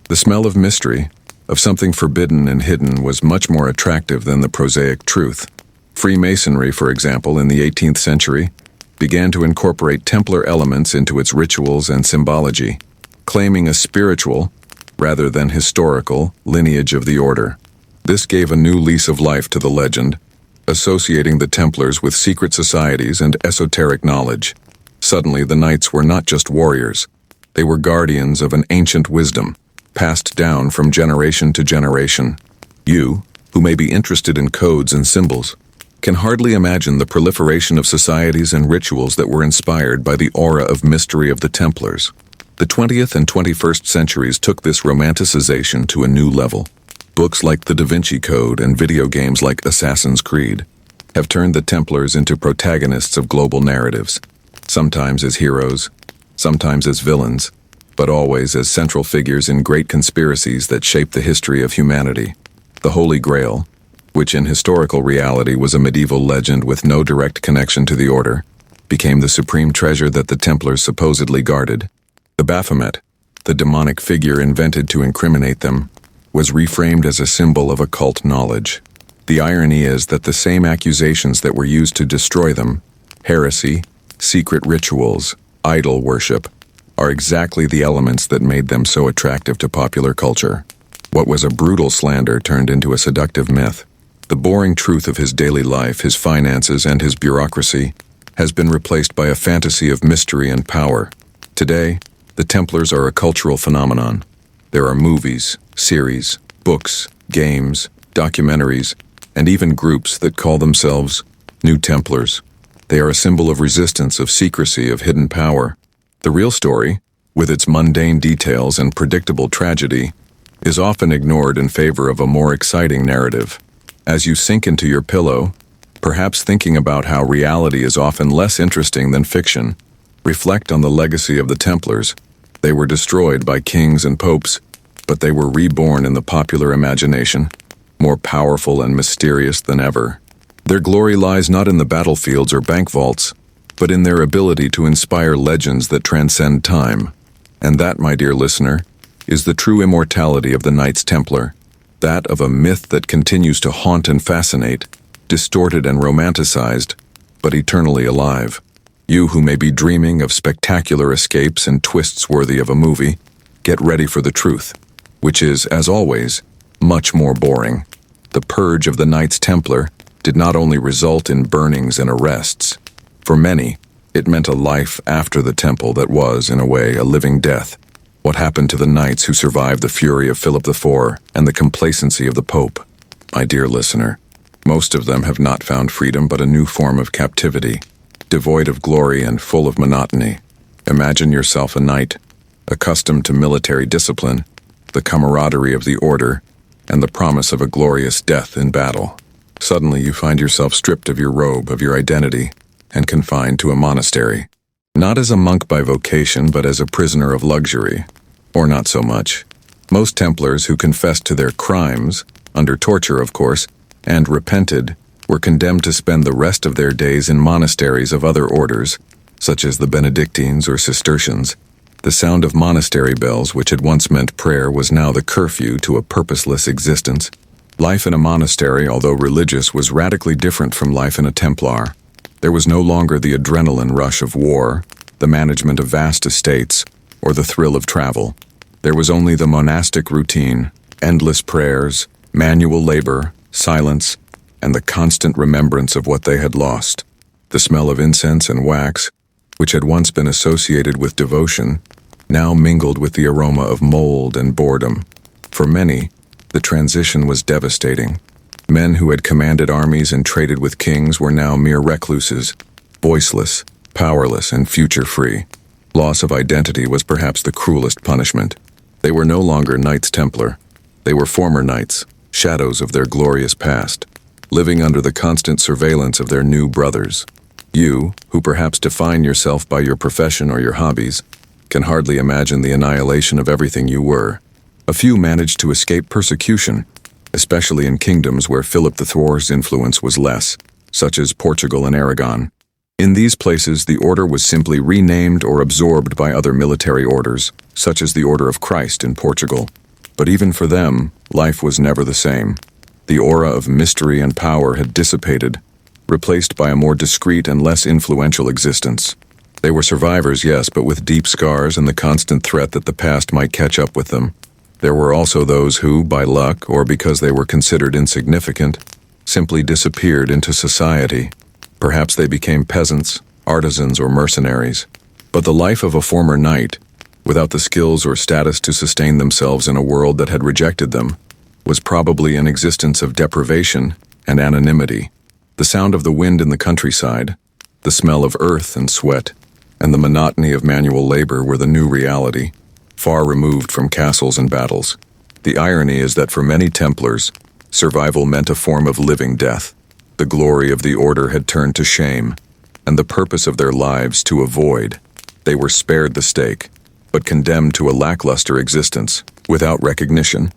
A: The smell of mystery, of something forbidden and hidden, was much more attractive than the prosaic truth. Freemasonry, for example, in the 18th century, began to incorporate Templar elements into its rituals and symbology, claiming a spiritual, rather than historical, lineage of the order. This gave a new lease of life to the legend, associating the Templars with secret societies and esoteric knowledge. Suddenly, the Knights were not just warriors. They were guardians of an ancient wisdom, passed down from generation to generation. You, who may be interested in codes and symbols, can hardly imagine the proliferation of societies and rituals that were inspired by the aura of mystery of the Templars. The 20th and 21st centuries took this romanticization to a new level. Books like the Da Vinci Code and video games like Assassin's Creed have turned the Templars into protagonists of global narratives, sometimes as heroes, sometimes as villains, but always as central figures in great conspiracies that shape the history of humanity. The Holy Grail, which in historical reality was a medieval legend with no direct connection to the order, became the supreme treasure that the Templars supposedly guarded. The Baphomet, the demonic figure invented to incriminate them, was reframed as a symbol of occult knowledge. The irony is that the same accusations that were used to destroy them, heresy, secret rituals, idol worship, are exactly the elements that made them so attractive to popular culture. What was a brutal slander turned into a seductive myth. The boring truth of his daily life, his finances, and his bureaucracy has been replaced by a fantasy of mystery and power. Today, the Templars are a cultural phenomenon. There are movies, series, books, games, documentaries, and even groups that call themselves New Templars. They are a symbol of resistance, of secrecy, of hidden power. The real story, with its mundane details and predictable tragedy, is often ignored in favor of a more exciting narrative. As you sink into your pillow, perhaps thinking about how reality is often less interesting than fiction, reflect on the legacy of the Templars. They were destroyed by kings and popes, but they were reborn in the popular imagination, more powerful and mysterious than ever. Their glory lies not in the battlefields or bank vaults, but in their ability to inspire legends that transcend time. And that, my dear listener, is the true immortality of the Knights Templar, that of a myth that continues to haunt and fascinate, distorted and romanticized, but eternally alive. You who may be dreaming of spectacular escapes and twists worthy of a movie, get ready for the truth, which is, as always, much more boring. The purge of the Knights Templar did not only result in burnings and arrests. For many, it meant a life after the temple that was, in a way, a living death. What happened to the knights who survived the fury of Philip IV and the complacency of the Pope? My dear listener, most of them have not found freedom but a new form of captivity, devoid of glory and full of monotony. Imagine yourself a knight, accustomed to military discipline, the camaraderie of the order, and the promise of a glorious death in battle. Suddenly you find yourself stripped of your robe, of your identity, and confined to a monastery. Not as a monk by vocation, but as a prisoner of luxury. Or not so much. Most Templars who confessed to their crimes, under torture of course, and repented, were condemned to spend the rest of their days in monasteries of other orders, such as the Benedictines or Cistercians. The sound of monastery bells, which had once meant prayer, was now the curfew to a purposeless existence. Life in a monastery, although religious, was radically different from life in a Templar. There was no longer the adrenaline rush of war, the management of vast estates, or the thrill of travel. There was only the monastic routine, endless prayers, manual labor, silence, and the constant remembrance of what they had lost. The smell of incense and wax, which had once been associated with devotion, now mingled with the aroma of mold and boredom. For many, the transition was devastating. Men who had commanded armies and traded with kings were now mere recluses, voiceless, powerless, and future-free. Loss of identity was perhaps the cruelest punishment. They were no longer Knights Templar. They were former knights, shadows of their glorious past, living under the constant surveillance of their new brothers. You, who perhaps define yourself by your profession or your hobbies, can hardly imagine the annihilation of everything you were. A few managed to escape persecution, especially in kingdoms where Philip IV's influence was less. such as Portugal and Aragon. In these places, the order was simply renamed or absorbed by other military orders, such as the Order of Christ in Portugal. But even for them, life was never the same. The aura of mystery and power had dissipated, replaced by a more discreet and less influential existence. They were survivors, yes, but with deep scars and the constant threat that the past might catch up with them. There were also those who, by luck or because they were considered insignificant, simply disappeared into society. Perhaps they became peasants, artisans, or mercenaries. But the life of a former knight, without the skills or status to sustain themselves in a world that had rejected them, was probably an existence of deprivation and anonymity. The sound of the wind in the countryside, the smell of earth and sweat, and the monotony of manual labor were the new reality, far removed from castles and battles. The irony is that for many Templars, survival meant a form of living death. The glory of the order had turned to shame, and the purpose of their lives to avoid. They were spared the stake, but condemned to a lackluster existence, without recognition,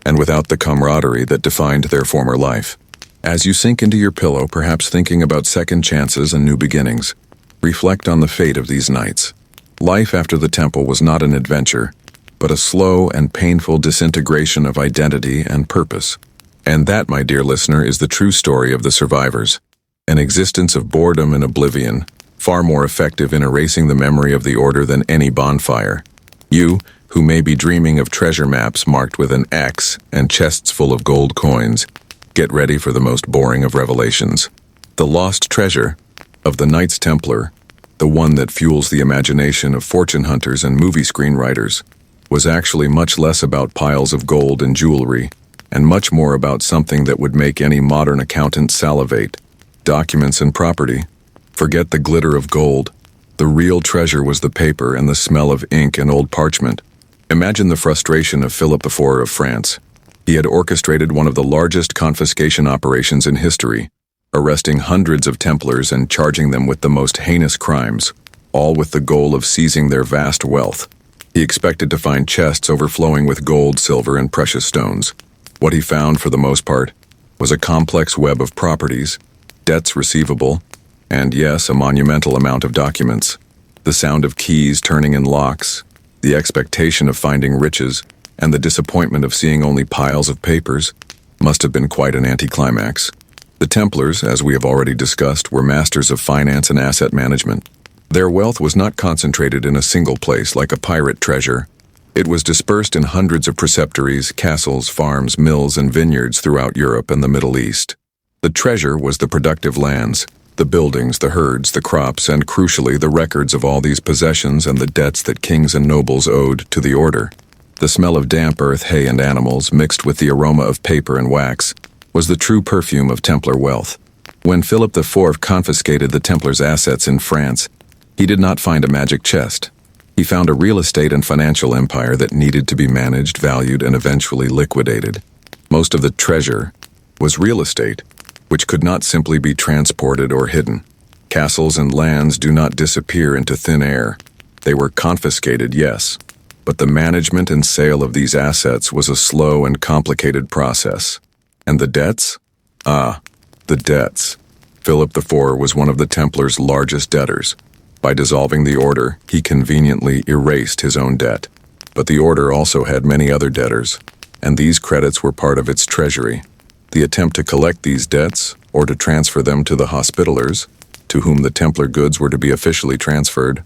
A: and without the camaraderie that defined their former life. As you sink into your pillow, perhaps thinking about second chances and new beginnings, reflect on the fate of these knights. Life after the temple was not an adventure, but a slow and painful disintegration of identity and purpose. And that, my dear listener, is the true story of the survivors. An existence of boredom and oblivion, far more effective in erasing the memory of the order than any bonfire. You, who may be dreaming of treasure maps marked with an X and chests full of gold coins, get ready for the most boring of revelations. The lost treasure of the Knights Templar, the one that fuels the imagination of fortune hunters and movie screenwriters, was actually much less about piles of gold and jewelry, and much more about something that would make any modern accountant salivate: documents and property. Forget the glitter of gold. The real treasure was the paper and the smell of ink and old parchment. Imagine the frustration of Philip IV of France. He had orchestrated one of the largest confiscation operations in history, arresting hundreds of Templars and charging them with the most heinous crimes, all with the goal of seizing their vast wealth. He expected to find chests overflowing with gold, silver, and precious stones. What he found, for the most part, was a complex web of properties, debts receivable, and yes, a monumental amount of documents. The sound of keys turning in locks, the expectation of finding riches, and the disappointment of seeing only piles of papers must have been quite an anticlimax. The Templars, as we have already discussed, were masters of finance and asset management. Their wealth was not concentrated in a single place like a pirate treasure. It was dispersed in hundreds of preceptories, castles, farms, mills, and vineyards throughout Europe and the Middle East. The treasure was the productive lands, the buildings, the herds, the crops, and crucially the records of all these possessions and the debts that kings and nobles owed to the order. The smell of damp earth, hay, and animals, mixed with the aroma of paper and wax, was the true perfume of Templar wealth. When Philip IV confiscated the Templars' assets in France, he did not find a magic chest. He found a real estate and financial empire that needed to be managed, valued, and eventually liquidated. Most of the treasure was real estate, which could not simply be transported or hidden. Castles and lands do not disappear into thin air. They were confiscated, yes, but the management and sale of these assets was a slow and complicated process. And the debts? The debts. Philip IV was one of the Templars' largest debtors. By dissolving the order, he conveniently erased his own debt. But the order also had many other debtors, and these credits were part of its treasury. The attempt to collect these debts, or to transfer them to the Hospitallers, to whom the Templar goods were to be officially transferred,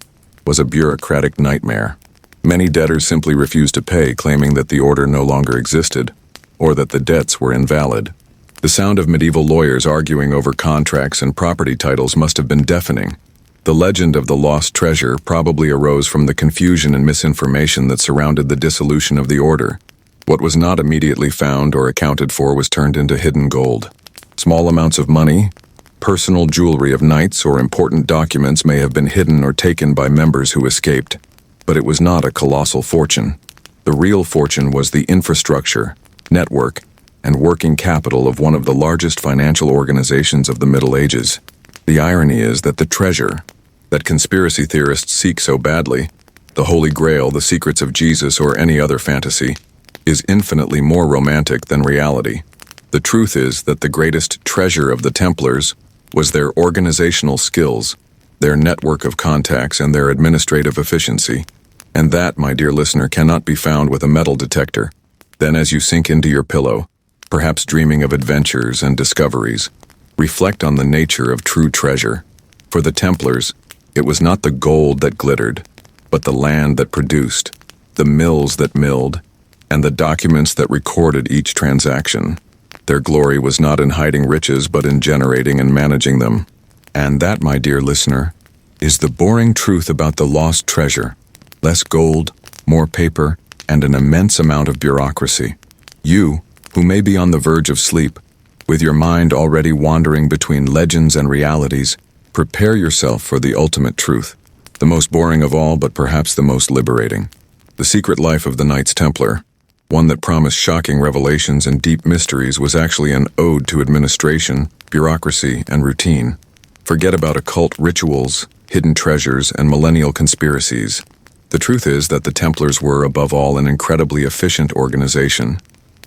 A: was a bureaucratic nightmare. Many debtors simply refused to pay, claiming that the order no longer existed, or that the debts were invalid. The sound of medieval lawyers arguing over contracts and property titles must have been deafening. The legend of the lost treasure probably arose from the confusion and misinformation that surrounded the dissolution of the order. What was not immediately found or accounted for was turned into hidden gold. Small amounts of money, personal jewelry of knights, or important documents may have been hidden or taken by members who escaped, but it was not a colossal fortune. The real fortune was the infrastructure, network, and working capital of one of the largest financial organizations of the Middle Ages. The irony is that the treasure that conspiracy theorists seek so badly, the Holy Grail, the secrets of Jesus, or any other fantasy, is infinitely more romantic than reality. The truth is that the greatest treasure of the Templars was their organizational skills, their network of contacts, and their administrative efficiency. And that, my dear listener, cannot be found with a metal detector. Then as you sink into your pillow, perhaps dreaming of adventures and discoveries, reflect on the nature of true treasure. For the Templars, it was not the gold that glittered, but the land that produced, the mills that milled, and the documents that recorded each transaction. Their glory was not in hiding riches, but in generating and managing them. And that, my dear listener, is the boring truth about the lost treasure. Less gold, more paper, and an immense amount of bureaucracy. You, who may be on the verge of sleep, with your mind already wandering between legends and realities, prepare yourself for the ultimate truth, the most boring of all, but perhaps the most liberating. The secret life of the Knights Templar, one that promised shocking revelations and deep mysteries, was actually an ode to administration, bureaucracy, and routine. Forget about occult rituals, hidden treasures, and millennial conspiracies. The truth is that the Templars were, above all, an incredibly efficient organization,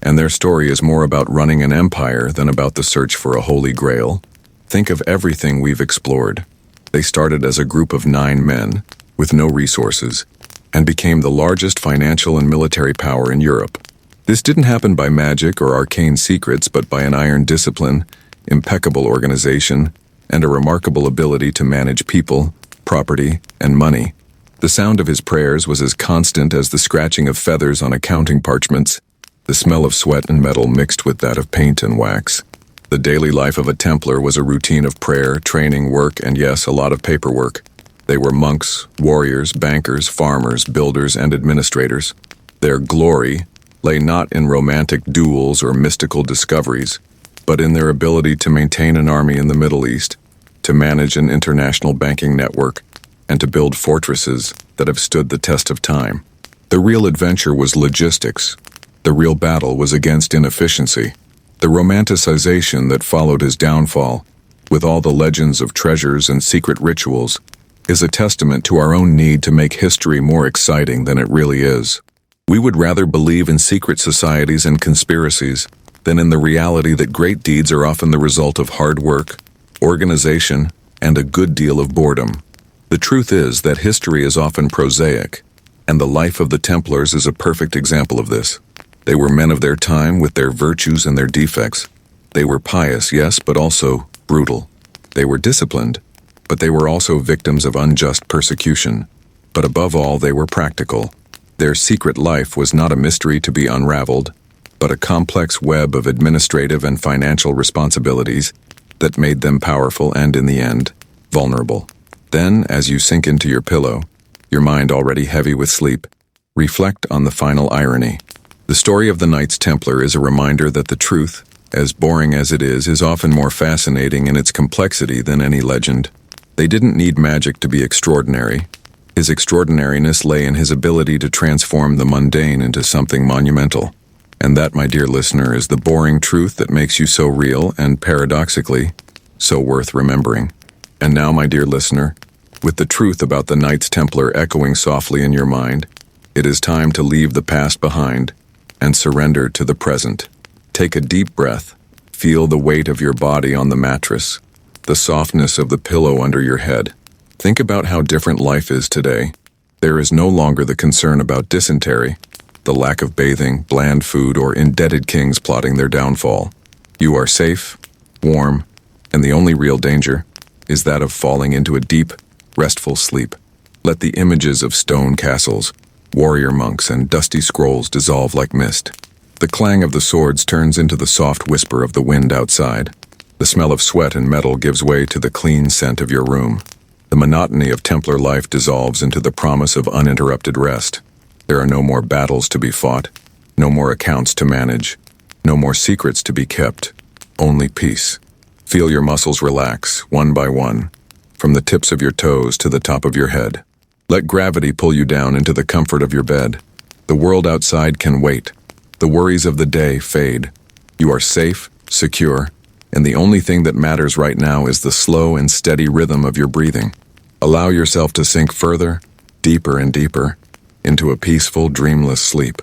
A: and their story is more about running an empire than about the search for a holy grail. Think of everything we've explored. They started as a group of 9 men, with no resources, and became the largest financial and military power in Europe. This didn't happen by magic or arcane secrets, but by an iron discipline, impeccable organization, and a remarkable ability to manage people, property, and money. The sound of his prayers was as constant as the scratching of feathers on accounting parchments, the smell of sweat and metal mixed with that of paint and wax. The daily life of a Templar was a routine of prayer, training, work, and yes, a lot of paperwork. They were monks, warriors, bankers, farmers, builders, and administrators. Their glory lay not in romantic duels or mystical discoveries, but in their ability to maintain an army in the Middle East, to manage an international banking network, and to build fortresses that have stood the test of time. The real adventure was logistics. The real battle was against inefficiency. The romanticization that followed his downfall, with all the legends of treasures and secret rituals, is a testament to our own need to make history more exciting than it really is. We would rather believe in secret societies and conspiracies than in the reality that great deeds are often the result of hard work, organization, and a good deal of boredom. The truth is that history is often prosaic, and the life of the Templars is a perfect example of this. They were men of their time with their virtues and their defects. They were pious, yes, but also brutal. They were disciplined, but they were also victims of unjust persecution. But above all, they were practical. Their secret life was not a mystery to be unraveled, but a complex web of administrative and financial responsibilities that made them powerful and, in the end, vulnerable. Then, as you sink into your pillow, your mind already heavy with sleep, reflect on the final irony. The story of the Knights Templar is a reminder that the truth, as boring as it is often more fascinating in its complexity than any legend. They didn't need magic to be extraordinary. His extraordinariness lay in his ability to transform the mundane into something monumental. And that, my dear listener, is the boring truth that makes you so real and, paradoxically, so worth remembering. And now, my dear listener, with the truth about the Knights Templar echoing softly in your mind, it is time to leave the past behind and surrender to the present. Take a deep breath. Feel the weight of your body on the mattress, the softness of the pillow under your head. Think about how different life is today. There is no longer the concern about dysentery, the lack of bathing, bland food, or indebted kings plotting their downfall. You are safe, warm, and the only real danger is that of falling into a deep, restful sleep. Let the images of stone castles, warrior monks, and dusty scrolls dissolve like mist. The clang of the swords turns into the soft whisper of the wind outside. The smell of sweat and metal gives way to the clean scent of your room. The monotony of Templar life dissolves into the promise of uninterrupted rest. There are no more battles to be fought, no more accounts to manage, no more secrets to be kept, only peace. Feel your muscles relax, one by one, from the tips of your toes to the top of your head. Let gravity pull you down into the comfort of your bed. The world outside can wait. The worries of the day fade. You are safe, secure, and the only thing that matters right now is the slow and steady rhythm of your breathing. Allow yourself to sink further, deeper and deeper, into a peaceful, dreamless sleep.